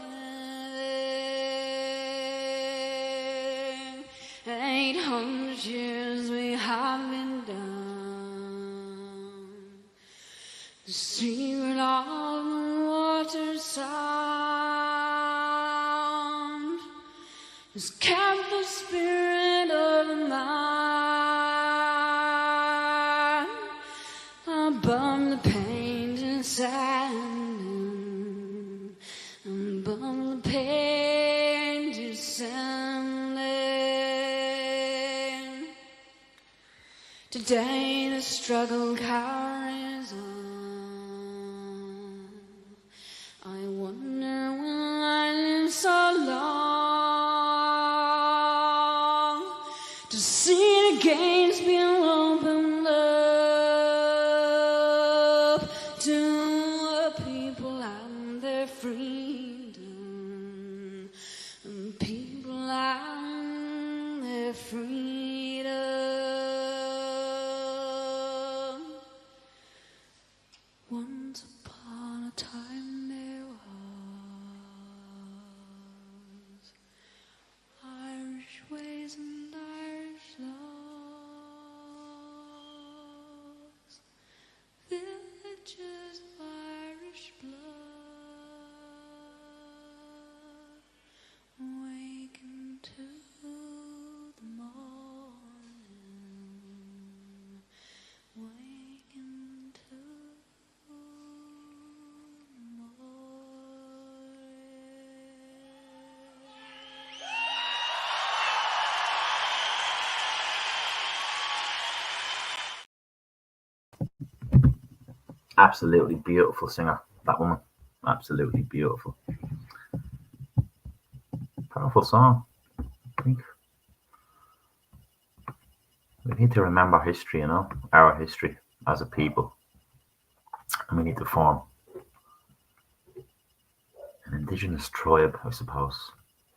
800 years we have been down, the secret of the water sound has kept the spirit of a man above the painted sand, above the painted sand. Today the struggle carries on. I wonder will I live so long to see the gates being opened up to the people and their freedom, and people and their freedom. Once upon a time there was Irish ways and Irish laws, villages of Irish blood, waking to the morning, waking to Absolutely beautiful singer, that woman. Absolutely beautiful. Powerful song. I think we need to remember history, our history as a people. And we need to form an indigenous tribe, I suppose.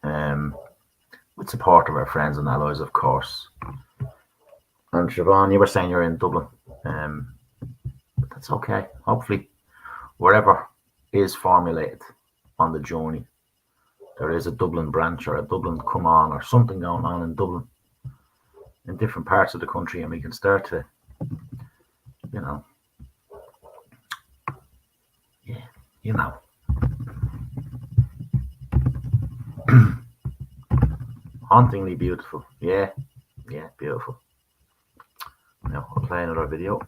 With support of our friends and allies, of course. And Siobhan, you were saying you're in Dublin. But that's okay. Hopefully, wherever is formulated on the journey, there is a Dublin branch or a Dublin come on or something going on in Dublin in different parts of the country, and we can start to, hauntingly beautiful. Yeah, Yeah, beautiful. Now I'll play another video.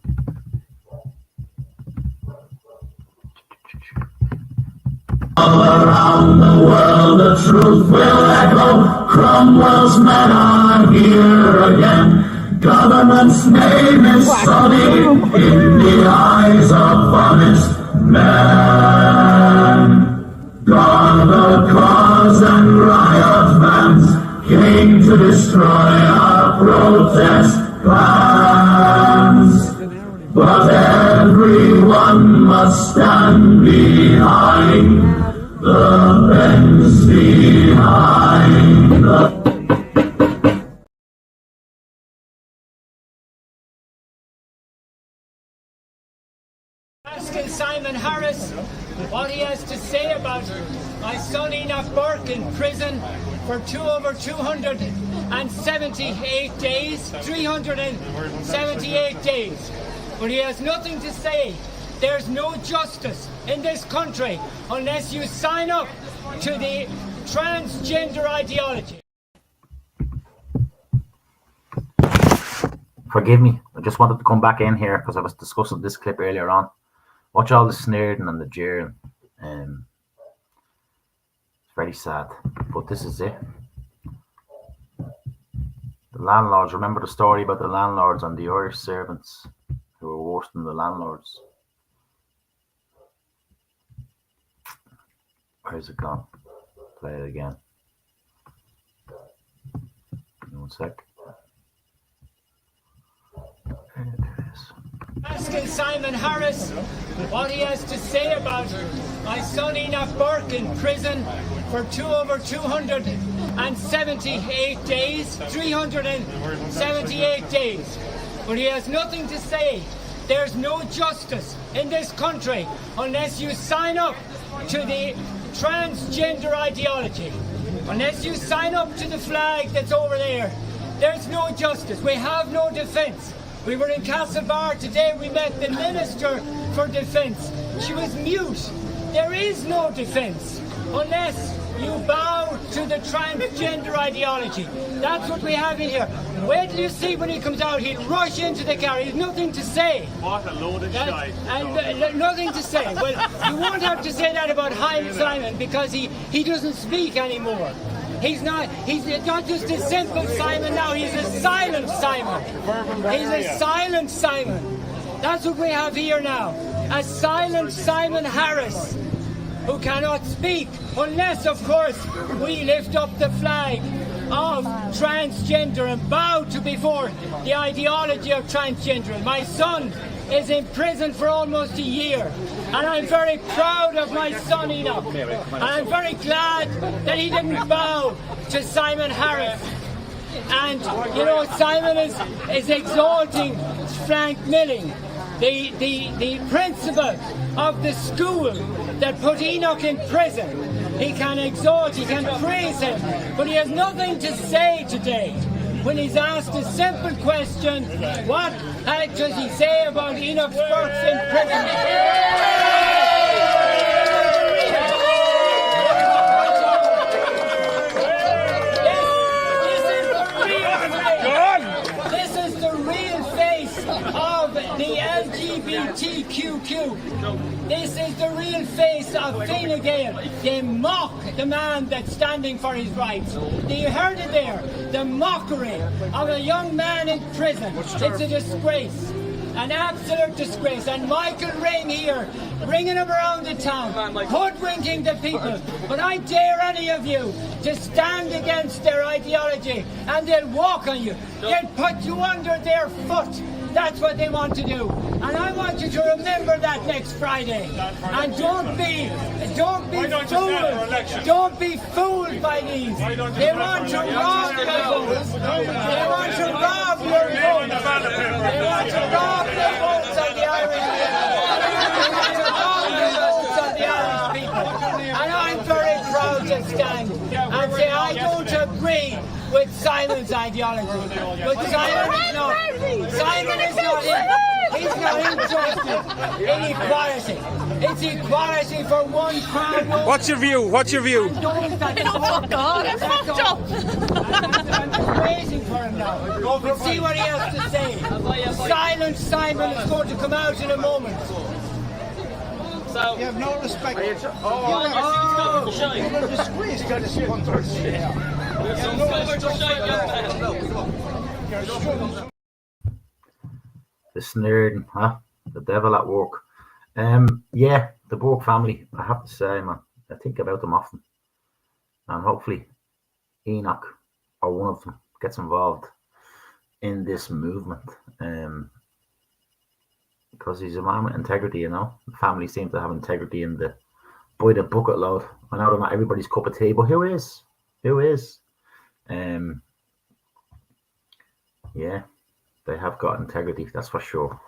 All around the world the truth will echo. Cromwell's men are here again. Government's name is sullied in the eyes of honest men. Gone the cause and riot vans came to destroy our protest plans. But everyone must stand behind the fence, behind the... Asking Simon Harris what he has to say about my son Enoch Burke in prison for over 278 days, 378 days. But he has nothing to say. There's no justice in this country unless you sign up to the transgender ideology. Forgive me, I just wanted to come back in here because I was discussing this clip earlier on. Watch all the sneering and the jeering. It's very sad, but this is it. The landlords, remember the story about the landlords and the Irish servants who were worse than the landlords? Where's it gone? Play it again. One sec. There it is. Asking Simon Harris what he has to say about my son Enoch Burke in prison for over 278 days, 378 days. But he has nothing to say. There's no justice in this country unless you sign up to the transgender ideology. Unless you sign up to the flag that's over there, there's no justice. We have no defence. We were in Castlebar today, we met the Minister for Defence. She was mute. There is no defence unless you bow to the transgender ideology. That's what we have in here. Wait till you see when he comes out, he'll rush into the car, he's nothing to say. What a load of shite. And nothing to say. Well, you won't have to say that about Simon because he doesn't speak anymore. He's not just a simple Simon now, he's a silent Simon. He's a silent Simon. That's what we have here now. A silent Simon Harris who cannot speak unless, of course, we lift up the flag of transgender and bow to before the ideology of transgender. My son is in prison for almost a year, and I'm very proud of my son Enoch, and I'm very glad that he didn't bow to Simon Harris. And you know, Simon is exalting Frank Milling, the principal of the school that put Enoch in prison. He can exalt, he can praise him, but he has nothing to say today. When he's asked a simple question, what does he say about Enoch Burke's imprisonment? This is the real face of the LGBTQ. This is the real face of Fine Gael. They mock the man that's standing for his rights. You heard it there. The mockery of a young man in prison. It's a disgrace. An absolute disgrace. And Michael Ring here, bringing him around the town, hoodwinking the people. But I dare any of you to stand against their ideology and they'll walk on you. They'll put you under their foot. That's what they want to do. And I want you to remember that next Friday. And don't be fooled. Don't be fooled by these. They want to rob your votes. They want to rob your votes. They want to rob the votes of the Irish people. They want to rob the votes of the Irish people. And I'm very proud to stand and say I don't agree with Simon's ideology. But Simon is not He's not interested in equality. It's equality for one crown. What's your view? What's your view? Fuck God, I'm fucked up. I'm just waiting for him now. We'll see what he has to say. Silent Simon is going to come out in a moment. So you have no respect. You're a disgrace to this country. The snare, huh? The devil at work. Yeah, the Burke family, I have to say, man, I think about them often. And hopefully Enoch or one of them gets involved in this movement. Because he's a man with integrity, you know. The family seems to have integrity in the by the bucket load. I know they're not everybody's cup of tea, but who is? Who is? Yeah, they have got integrity, that's for sure.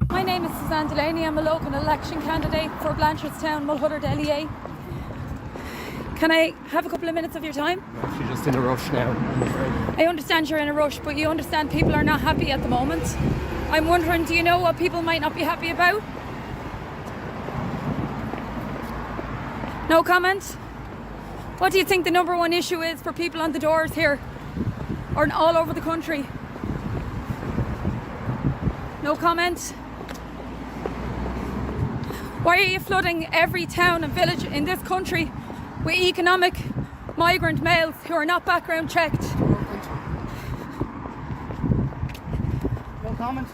My name is Suzanne Delaney. I'm a local election candidate for Blanchardstown, Mulhuddard LEA. Can I have a couple of minutes of your time? No, she's just in a rush now, I'm afraid. I understand you're in a rush, but you understand people are not happy at the moment. I'm wondering, do you know what people might not be happy about? No comment? What do you think the number one issue is for people on the doors here or all over the country? No comment? Why are you flooding every town and village in this country with economic migrant males who are not background checked? No comment.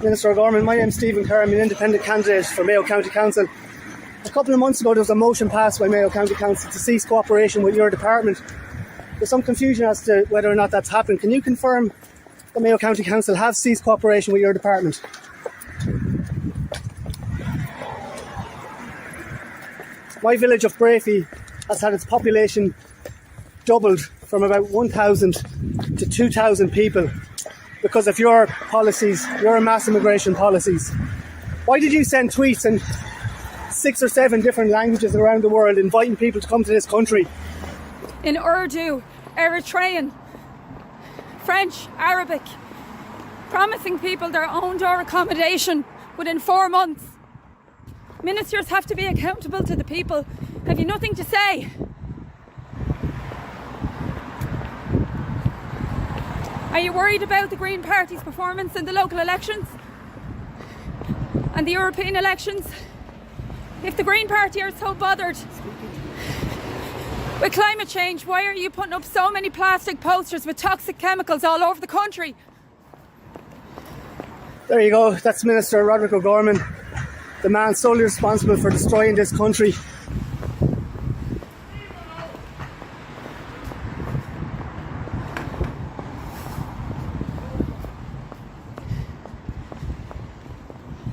Minister O'Gorman, my name's Stephen Kerr. I'm an independent candidate for Mayo County Council. A couple of months ago there was a motion passed by Mayo County Council to cease cooperation with your department. There's some confusion as to whether or not that's happened. Can you confirm the Mayo County Council have ceased cooperation with your department? My village of Brafey has had its population doubled from about 1,000 to 2,000 people because of your policies, your mass immigration policies. Why did you send tweets in 6 or 7 different languages around the world inviting people to come to this country? In Urdu, Eritrean, French, Arabic, promising people their own door accommodation within 4 months. Ministers have to be accountable to the people. Have you nothing to say? Are you worried about the Green Party's performance in the local elections and the European elections? If the Green Party are so bothered with climate change, why are you putting up so many plastic posters with toxic chemicals all over the country? There you go, that's Minister Roderick O'Gorman, the man solely responsible for destroying this country.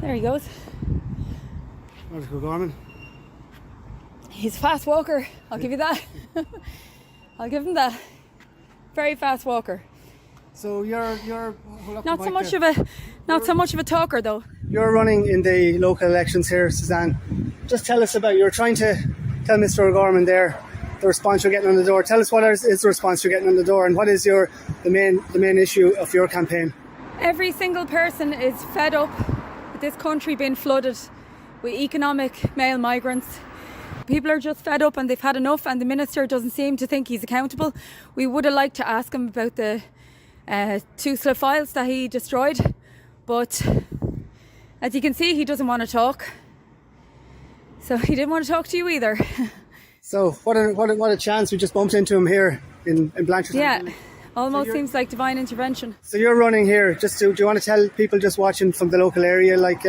There he goes. Roderick O'Gorman. He's a fast walker, I'll give you that. I'll give him that. Very fast walker. So you're not so much of a talker though. You're running in the local elections here, Suzanne. Just tell us about, you're trying to tell Mr. O'Gorman there the response you're getting on the door. Tell us what is the response you're getting on the door and what is the main issue of your campaign? Every single person is fed up with this country being flooded with economic male migrants. People are just fed up and they've had enough, and the minister doesn't seem to think he's accountable. We would have liked to ask him about the 2 slip files that he destroyed, but as you can see, he doesn't want to talk. So he didn't want to talk to you either. So what a chance. We just bumped into him here in Blanchardstown. Yeah, almost seems like divine intervention. So you're running here. Do you want to tell people just watching from the local area, like,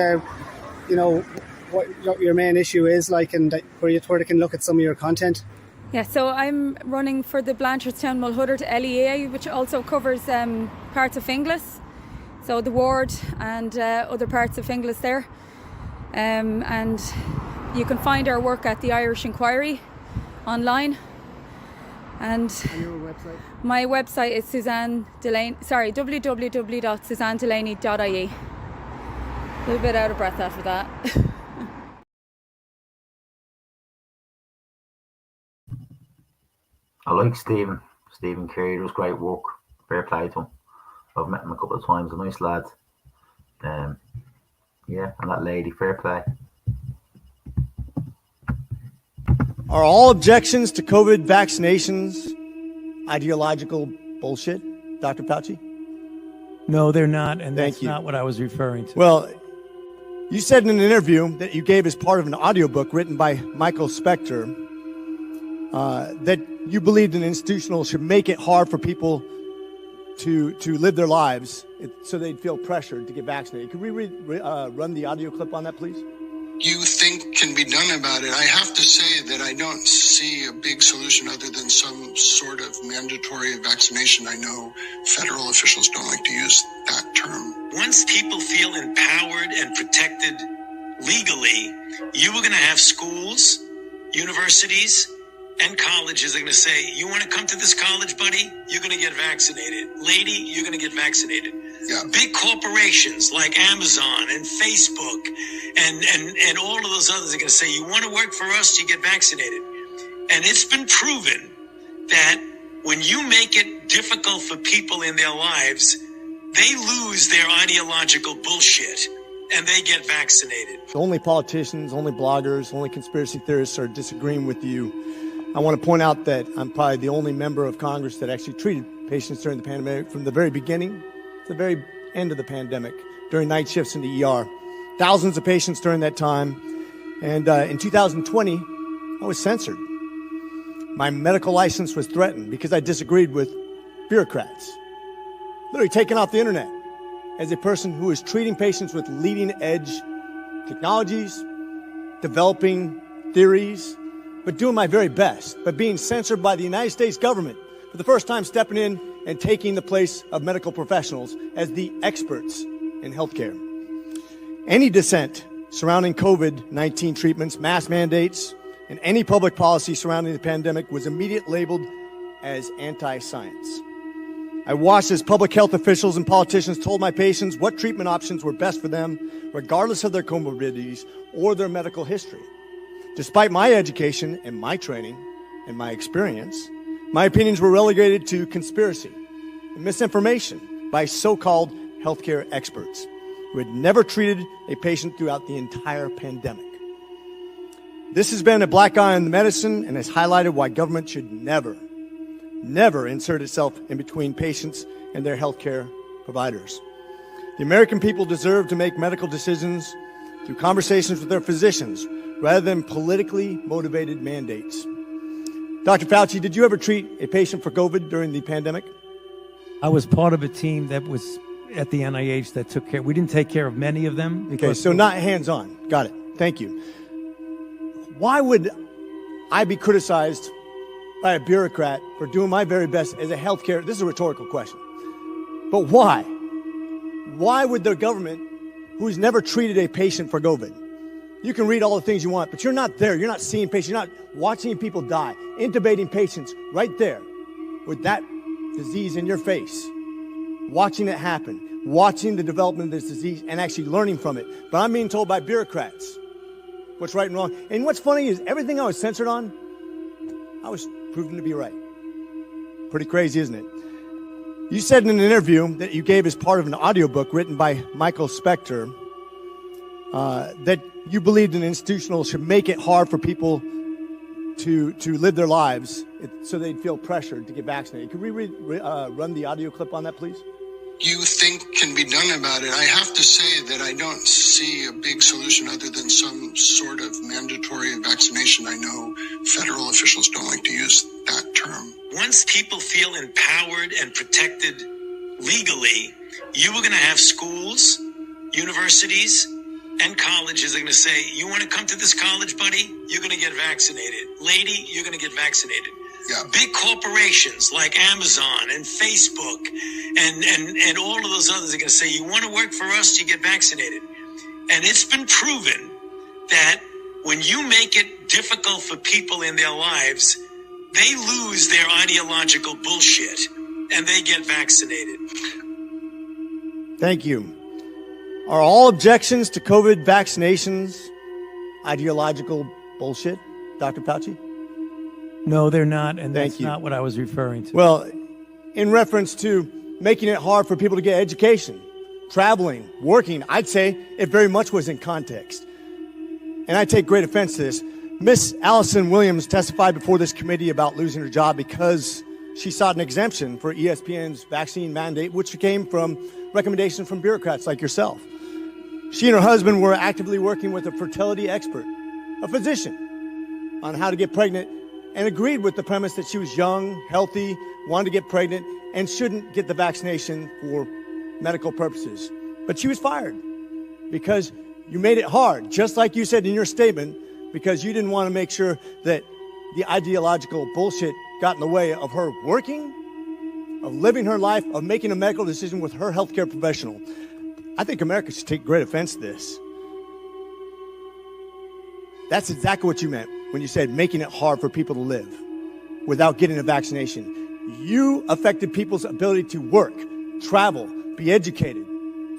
what your main issue is, like, and where they can look at some of your content? Yeah, so I'm running for the Blanchardstown Mulhuddard LEA, which also covers parts of Finglas, so the ward and other parts of Finglas there. And you can find our work at the Irish Inquiry online. And your website? My website is www.suzannedelaney.ie. A little bit out of breath after that. I like Stephen Carey does great work. Fair play to him. I've met him a couple of times. A nice lad. Yeah, and that lady, fair play. Are all objections to COVID vaccinations ideological bullshit, Dr. Fauci? No, they're not, and Thank that's you. not what I was referring to. Well, you said in an interview that you gave as part of an audiobook written by Michael Spector that you believed an institutional should make it hard for people to live their lives so they'd feel pressured to get vaccinated. Could we run the audio clip on that, please? You think can be done about it. I have to say that I don't see a big solution other than some sort of mandatory vaccination. I know federal officials don't like to use that term. Once people feel empowered and protected legally, you are going to have schools, universities, and colleges are going to say, you want to come to this college, buddy? You're going to get vaccinated. Lady, you're going to get vaccinated. Yeah. Big corporations like Amazon and Facebook and all of those others are going to say, you want to work for us, you get vaccinated. And it's been proven that when you make it difficult for people in their lives, they lose their ideological bullshit and they get vaccinated. Only politicians, only bloggers, only conspiracy theorists are disagreeing with you. I want to point out that I'm probably the only member of Congress that actually treated patients during the pandemic from the very beginning to the very end of the pandemic, during night shifts in the ER. Thousands of patients during that time. And in 2020, I was censored. My medical license was threatened because I disagreed with bureaucrats. Literally taken off the internet as a person who is treating patients with leading edge technologies, developing theories, but doing my very best, but being censored by the United States government for the first time, stepping in and taking the place of medical professionals as the experts in healthcare. Any dissent surrounding COVID-19 treatments, mask mandates, and any public policy surrounding the pandemic was immediately labeled as anti-science. I watched as public health officials and politicians told my patients what treatment options were best for them, regardless of their comorbidities or their medical history. Despite my education and my training and my experience, my opinions were relegated to conspiracy and misinformation by so-called healthcare experts who had never treated a patient throughout the entire pandemic. This has been a black eye on the medicine and has highlighted why government should never insert itself in between patients and their healthcare providers. The American people deserve to make medical decisions through conversations with their physicians rather than politically motivated mandates. Dr. Fauci, did you ever treat a patient for COVID during the pandemic? I was part of a team that was at the NIH that took care. We didn't take care of many of them. Okay, so not hands-on. Got it. Thank you. Why would I be criticized by a bureaucrat for doing my very best as a healthcare? This is a rhetorical question. But why? Why would the government, who's never treated a patient for COVID, you can read all the things you want, but you're not there. You're not seeing patients. You're not watching people die, intubating patients right there with that disease in your face, watching it happen, watching the development of this disease and actually learning from it. But I'm being told by bureaucrats what's right and wrong. And what's funny is everything I was censored on, I was proven to be right. Pretty crazy, isn't it? You said in an interview that you gave as part of an audiobook written by Michael Spector that you believed an institutional should make it hard for people to live their lives so they'd feel pressured to get vaccinated. Could we run the audio clip on that, please? You think can be done about it. I have to say that I don't see a big solution other than some sort of mandatory vaccination. I know federal officials don't like to use that term. Once people feel empowered and protected legally, you are going to have schools, universities, and colleges are going to say, you want to come to this college, buddy? You're going to get vaccinated. Lady, you're going to get vaccinated. Yeah. Big corporations like Amazon and Facebook and all of those others are going to say, you want to work for us, you get vaccinated. And it's been proven that when you make it difficult for people in their lives, they lose their ideological bullshit and they get vaccinated. Thank you. Are all objections to COVID vaccinations ideological bullshit, Dr. Fauci? No, they're not, and Thank that's you. not what I was referring to. Well, in reference to making it hard for people to get education, traveling, working, I'd say it very much was in context. And I take great offense to this. Miss Allison Williams testified before this committee about losing her job because she sought an exemption for ESPN's vaccine mandate, which came from recommendations from bureaucrats like yourself. She and her husband were actively working with a fertility expert, a physician, on how to get pregnant, and agreed with the premise that she was young, healthy, wanted to get pregnant, and shouldn't get the vaccination for medical purposes. But she was fired because you made it hard, just like you said in your statement, because you didn't want to make sure that the ideological bullshit got in the way of her working, of living her life, of making a medical decision with her healthcare professional. I think America should take great offense to this. That's exactly what you meant when you said making it hard for people to live without getting a vaccination. You affected people's ability to work, travel, be educated,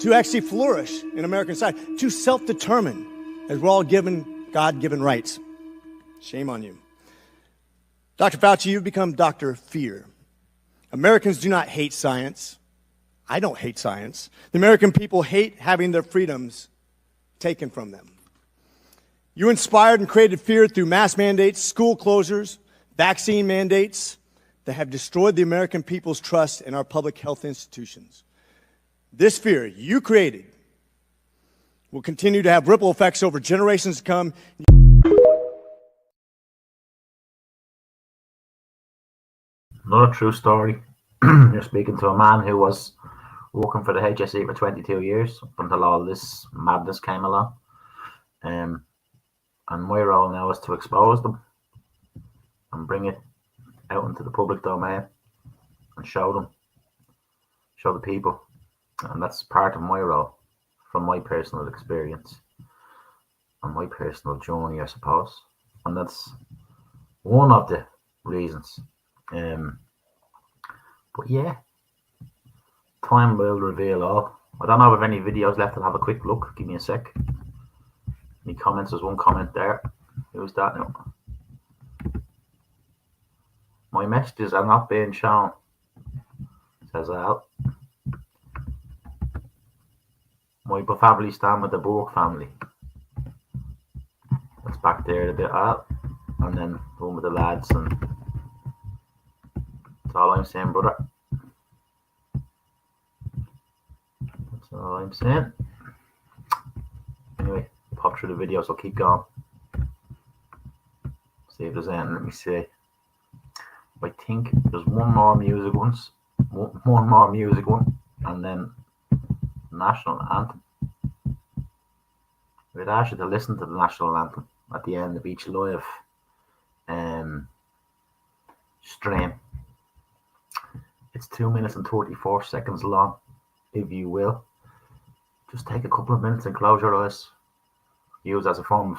to actually flourish in American society, to self-determine, as we're all given God-given rights. Shame on you. Dr. Fauci, you've become Dr. Fear. Americans do not hate science. I don't hate science. The American people hate having their freedoms taken from them. You inspired and created fear through mass mandates, school closures, vaccine mandates that have destroyed the American people's trust in our public health institutions. This fear you created will continue to have ripple effects over generations to come. Another true story. You're speaking to a man who was working for the HSE for 22 years up until all this madness came along. And my role now is to expose them and bring it out into the public domain and show the people. And that's part of my role from my personal experience and my personal journey, I suppose. And that's one of the reasons. But yeah, time will reveal all. I don't know if any videos left. I'll have a quick look. Give me a sec. Any comments? There's one comment there. Who's that now? My messages are not being shown, says Al. My family stand with the Burke family. That's back there a bit, Al. And then one with the lads, and that's all I'm saying, brother. That's all I'm saying. Anyway, pop through the videos, I'll keep going. See if there's anything. Let me see. I think there's one more music one, and then national anthem. We'd ask you to listen to the national anthem at the end of each live stream. It's 2 minutes and 34 seconds long, if you will. Just take a couple of minutes and close your eyes. Use as a form of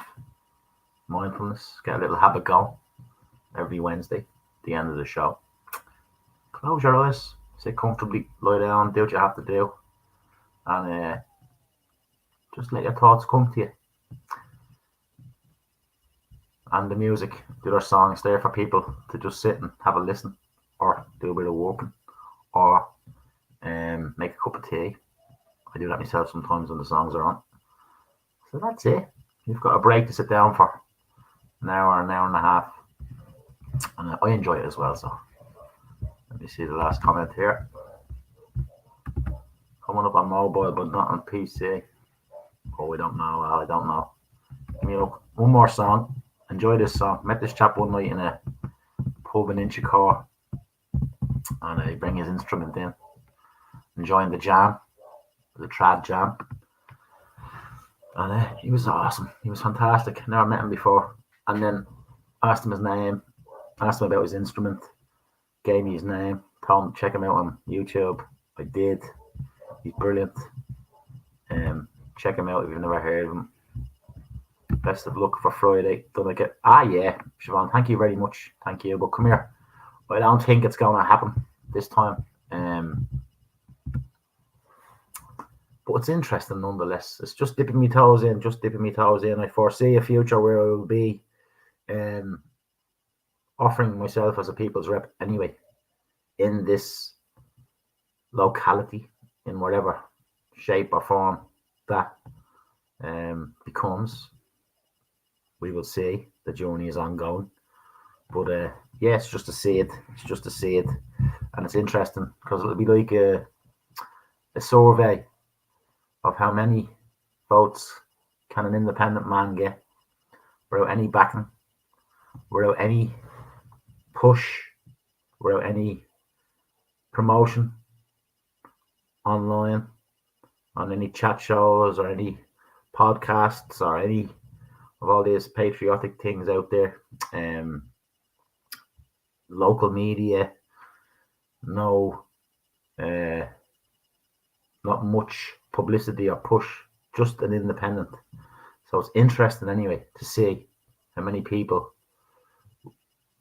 mindfulness. Get a little habit going every Wednesday, the end of the show. Close your eyes, sit comfortably, lie down, do what you have to do, and just let your thoughts come to you. And the music, the other songs there for people to just sit and have a listen, or do a bit of walking, or make a cup of tea. I do that myself sometimes when the songs are on. So that's it. You've got a break to sit down for an hour and a half. And I enjoy it as well, so let me see the last comment here. Coming up on mobile but not on PC. Oh, I don't know. I don't know. Give me a look. One more song. Enjoy this song. Met this chap one night in a pub in Inchicore, and he bring his instrument in. Enjoying the jam, the trad jam. And he was awesome. He was fantastic. Never met him before. And then asked him his name. Asked him about his instrument, gave me his name, told him to check him out on YouTube. I did. He's brilliant. Check him out if you've never heard of him. Best of luck for Friday. Don't I get? Yeah, Siobhan, thank you very much. Thank you. But come here. I don't think it's going to happen this time. But it's interesting nonetheless. It's just dipping my toes in. I foresee a future where I will be offering myself as a people's rep anyway in this locality, in whatever shape or form that becomes. We will see. The journey is ongoing, but yeah, it's just a seed. It's just a seed, and it's interesting because it'll be like a survey of how many votes can an independent man get without any backing, without any push, without any promotion online, on any chat shows or any podcasts or any of all these patriotic things out there. Local media, no, not much publicity or push, just an independent. So it's interesting anyway to see how many people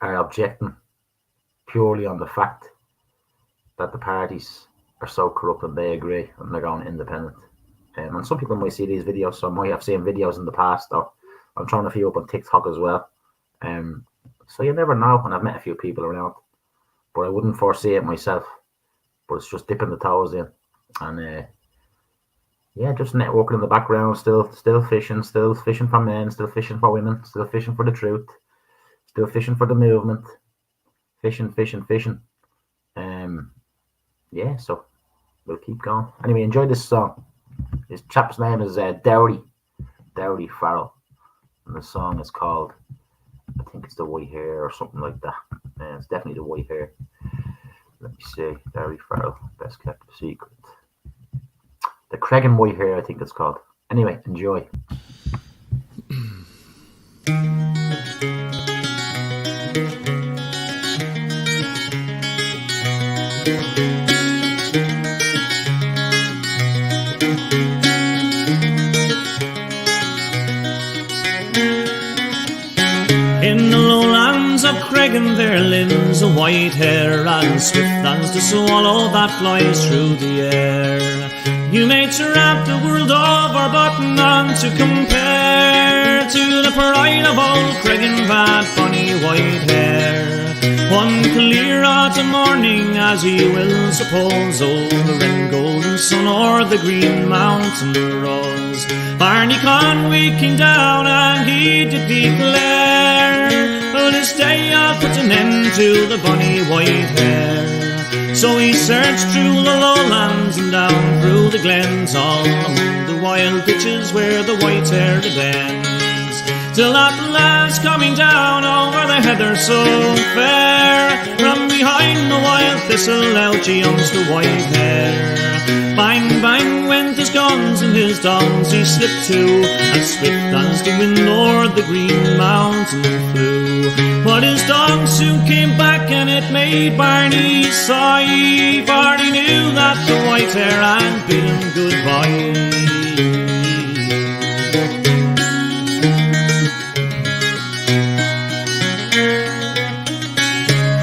are objecting purely on the fact that the parties are so corrupt and they agree and they're going independent. And some people might see these videos, so I might have seen videos in the past, or I'm trying a few up on TikTok as well. So you never know, and I've met a few people around, but I wouldn't foresee it myself. But it's just dipping the toes in, and yeah, just networking in the background, still fishing for men, still fishing for women, still fishing for the truth, still fishing for the movement, fishing. Yeah, so we'll keep going. Anyway, enjoy this song. His chap's name is Dowdy Farrell, and the song is called, I think it's The White Hair or something like that. It's definitely The White Hair. Let me see. Dowdy Farrell, Best Kept Secret. The Craig and White Hair, I think it's called. Anyway, enjoy. In the lowlands of Cregan there lives a white hare, and swift as the swallow that flies through the air. You may tramp the world over, but none to compare to the pride of old Cregan, that funny white hare. One clear autumn morning, as he will suppose, oh, the red golden sun o'er the green mountain rose. Barney Conway came down and he did declare, oh, this day I'll put an end to the bonny white hare. So he searched through the lowlands and down through the glens, all among the wild ditches where the white hare bends, till at last coming down over the heather so fair, from behind the wild thistle out jumps the white hare. Bang, bang went his guns and his dongs he slipped to, as swift as the wind o'er the green mountain flew. But his dongs soon came back and it made Barney sigh. Barney knew that the white hare had bid him goodbye.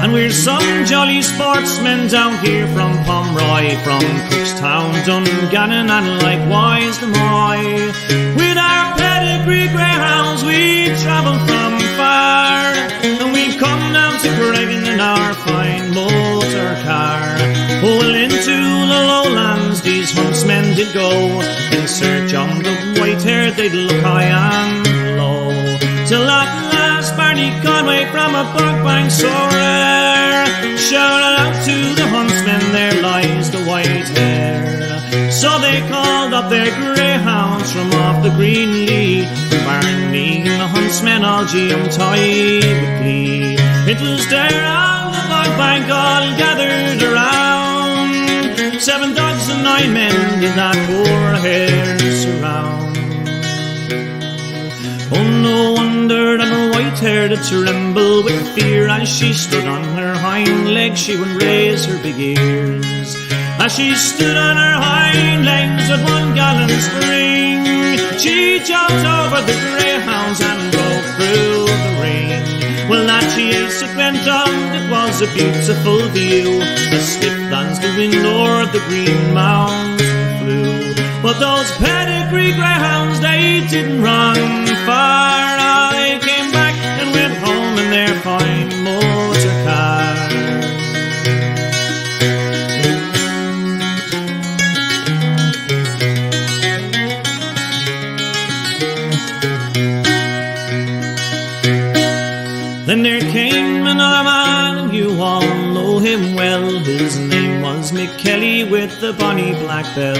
And we're some jolly sportsmen down here from Pomeroy, from Cookstown, Dungannon, and likewise the Moy. With our pedigree greyhounds we travel from far, and we've come down to Cregan in our fine motor car. Oh, well, into the lowlands these huntsmen did go, in search of the white hare they'd look high and low, till at last Barney Conway from a bog bank so rare shouted out to the huntsmen, there lies the white hare. So they called up their greyhounds from off the green lea, Barney and the huntsmen all tied with glee. It was there on the bog bank all gathered around, 7 dogs and 9 men did that poor hare surround. Oh, no wonder that her white hair did tremble with fear, as she stood on her hind legs she would raise her big ears. As she stood on her hind legs with one gallant spring, she jumped over the greyhounds and broke through the ring. Well, that chase it went on, it was a beautiful view, as swift as the wind o'er the green mountain flew. But those pedigree greyhounds, they didn't run far. They came back and went home in their fine motor Then there came another man, and you all know him well. His name was Mick Kelly with the bonny black bell.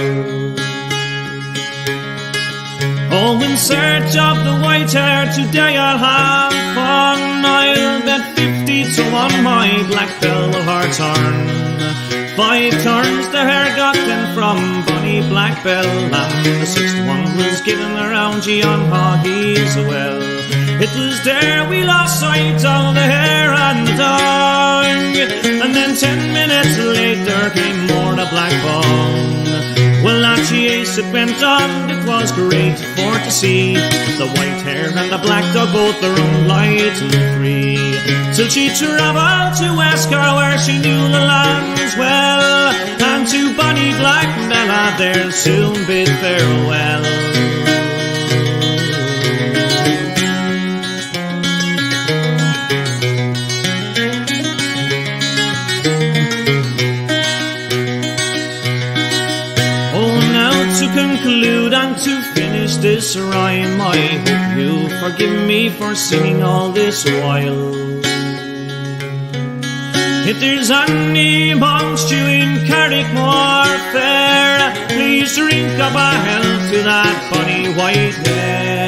Oh, in search of the white hair, today I'll have fun. I'll bet 50 to 1 my black bell will her turn. 5 turns the hair got then from bonny black bell, and the 6th one was given around Gian Hoggies well. It was there we lost sight of the hair and the tongue, and then 10 minutes later came more the black bung. Well, actually, ace it went on, it was great for to see the white hair and the black dog both their own light and free. Till she travelled to Westcar where she knew the lands well, and to bonny Black Bella there soon bid farewell. Conclude and to finish this rhyme, I hope you forgive me for singing all this while. If there's any amongst you in Carrickmore fair, please drink up a health to that bonny white hair.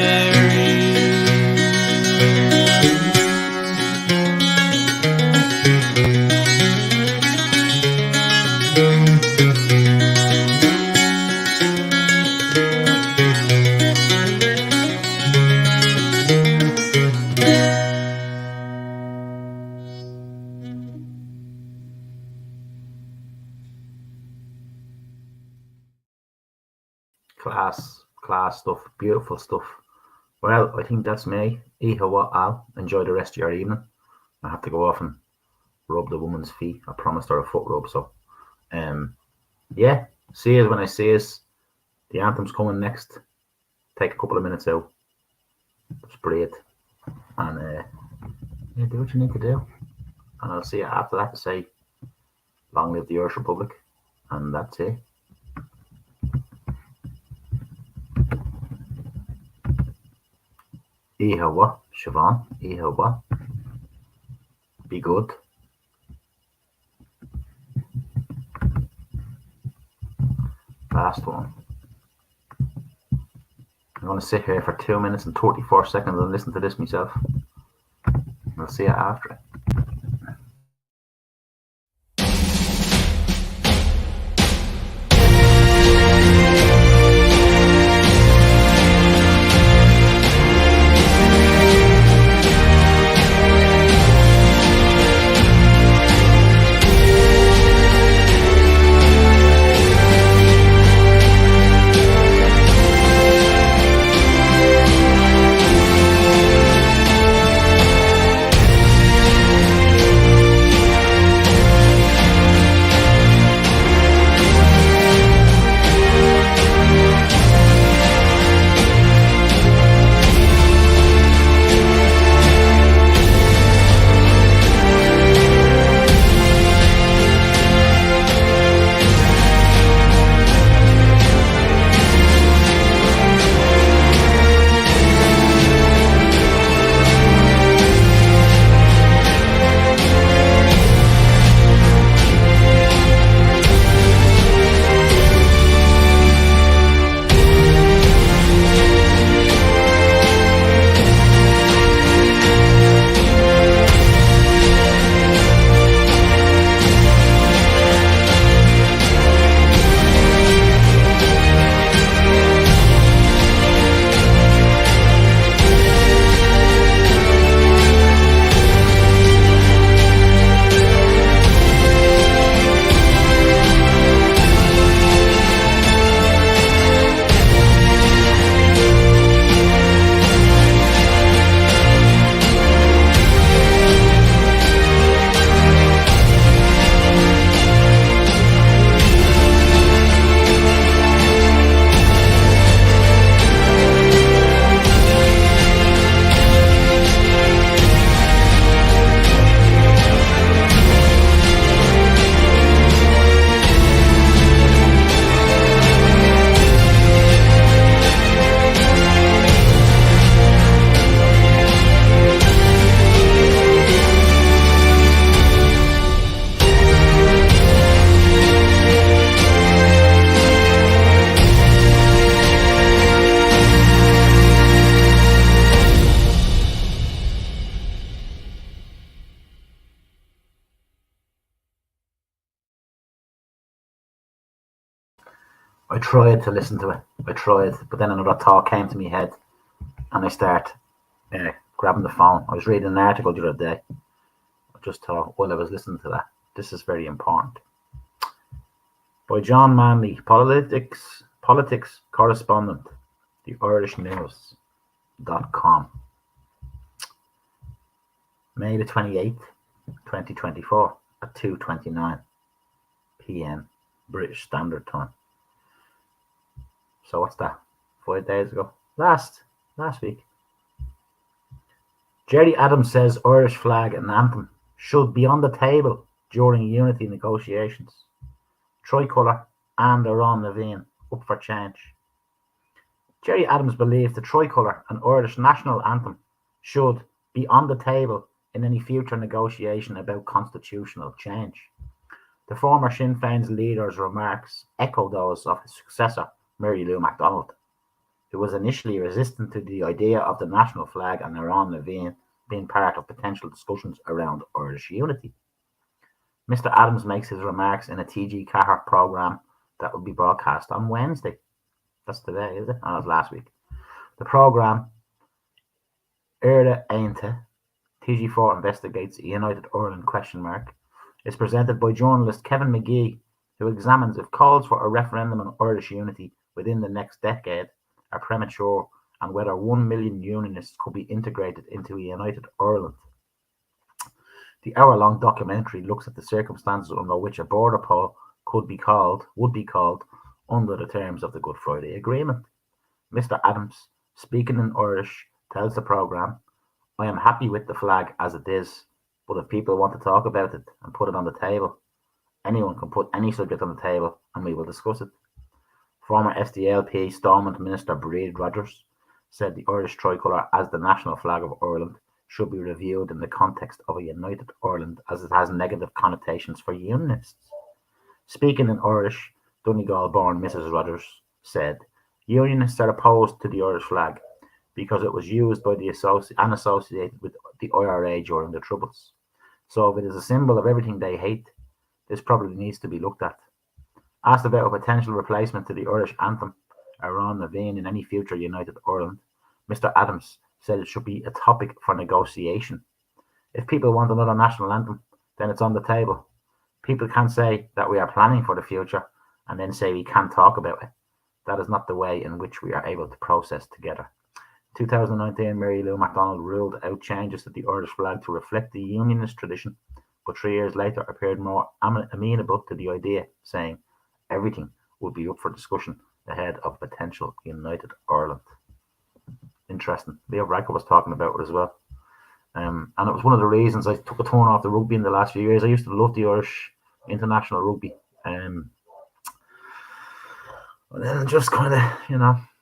Class stuff, beautiful stuff. Well, I think that's me. Ihawa Al, enjoy the rest of your evening. I have to go off and rub the woman's feet. I promised her a foot rub, so yeah, see you when I see us. The anthem's coming next. Take a couple of minutes out, just breathe, and yeah, do what you need to do. And I'll see you after that to say long live the Irish Republic, and that's it. Ihawa, Siobhan, Ihawa. Be good. Last one. I'm going to sit here for 2 minutes and 34 seconds and listen to this myself. I'll see you after it. I tried to listen to it. I tried, but then another thought came to my head, and I start grabbing the phone. I was reading an article the other day. I just thought while I was listening to that, this is very important. By John Manley, politics correspondent, the IrishNews.com. May the 28th, 2024 at 2:29 p.m. British Standard Time. So what's that? 5 days ago? Last week. Jerry Adams says Irish flag and anthem should be on the table during unity negotiations. Tricolour and Aran Levine up for change. Jerry Adams believes the tricolour and Irish national anthem should be on the table in any future negotiation about constitutional change. The former Sinn Féin's leader's remarks echo those of his successor, Mary Lou MacDonald, who was initially resistant to the idea of the national flag and Aran Levine being part of potential discussions around Irish unity. Mr. Adams makes his remarks in a TG Cahir programme that will be broadcast on Wednesday. That's today, is it? Oh, that was last week. The programme, Éire Aonta, TG4 Investigates a United Ireland ? Is presented by journalist Kevin McGee, who examines if calls for a referendum on Irish unity within the next decade are premature and whether 1 million unionists could be integrated into a united Ireland. The hour-long documentary looks at the circumstances under which a border poll would be called under the terms of the Good Friday Agreement. Mr. Adams, speaking in Irish, tells the programme, "I am happy with the flag as it is, but if people want to talk about it and put it on the table, anyone can put any subject on the table and we will discuss it." Former SDLP Stormont Minister Breed Rogers said the Irish tricolour as the national flag of Ireland should be reviewed in the context of a united Ireland as it has negative connotations for unionists. Speaking in Irish, Donegal-born Mrs. Rogers said, "Unionists are opposed to the Irish flag because it was used by the associated with the IRA during the Troubles. So if it is a symbol of everything they hate, this probably needs to be looked at." Asked about a potential replacement to the Irish anthem, Aran Levine, in any future united Ireland, Mr. Adams said it should be a topic for negotiation. If people want another national anthem, then it's on the table. People can't say that we are planning for the future and then say we can't talk about it. That is not the way in which we are able to process together. 2019, Mary Lou MacDonald ruled out changes to the Irish flag to reflect the unionist tradition, but 3 years later appeared more amenable to the idea, saying everything would be up for discussion ahead of potential united Ireland. Interesting. Leo Varadkar was talking about it as well. And it was one of the reasons I took a turn off the rugby in the last few years. I used to love the Irish international rugby. And then just kind of,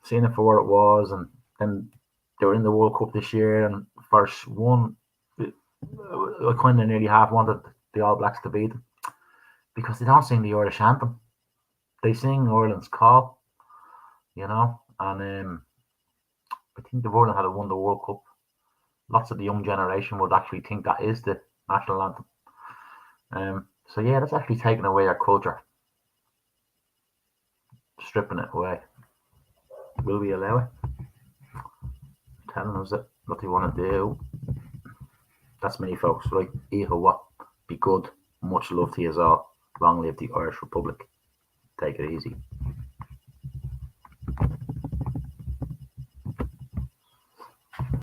seeing it for what it was. And then they were in the World Cup this year. And first one, I kind of nearly half wanted the All Blacks to beat them. Because they don't sing the Irish anthem. They sing Ireland's call, and I think if Ireland had won the World Cup, lots of the young generation would actually think that is the national anthem. So yeah, that's actually taking away our culture, stripping it away. Will we allow it? Telling us that what they want to do. That's many folks, right? What? Be good. Much love to you all. Long live the Irish Republic. Take it easy.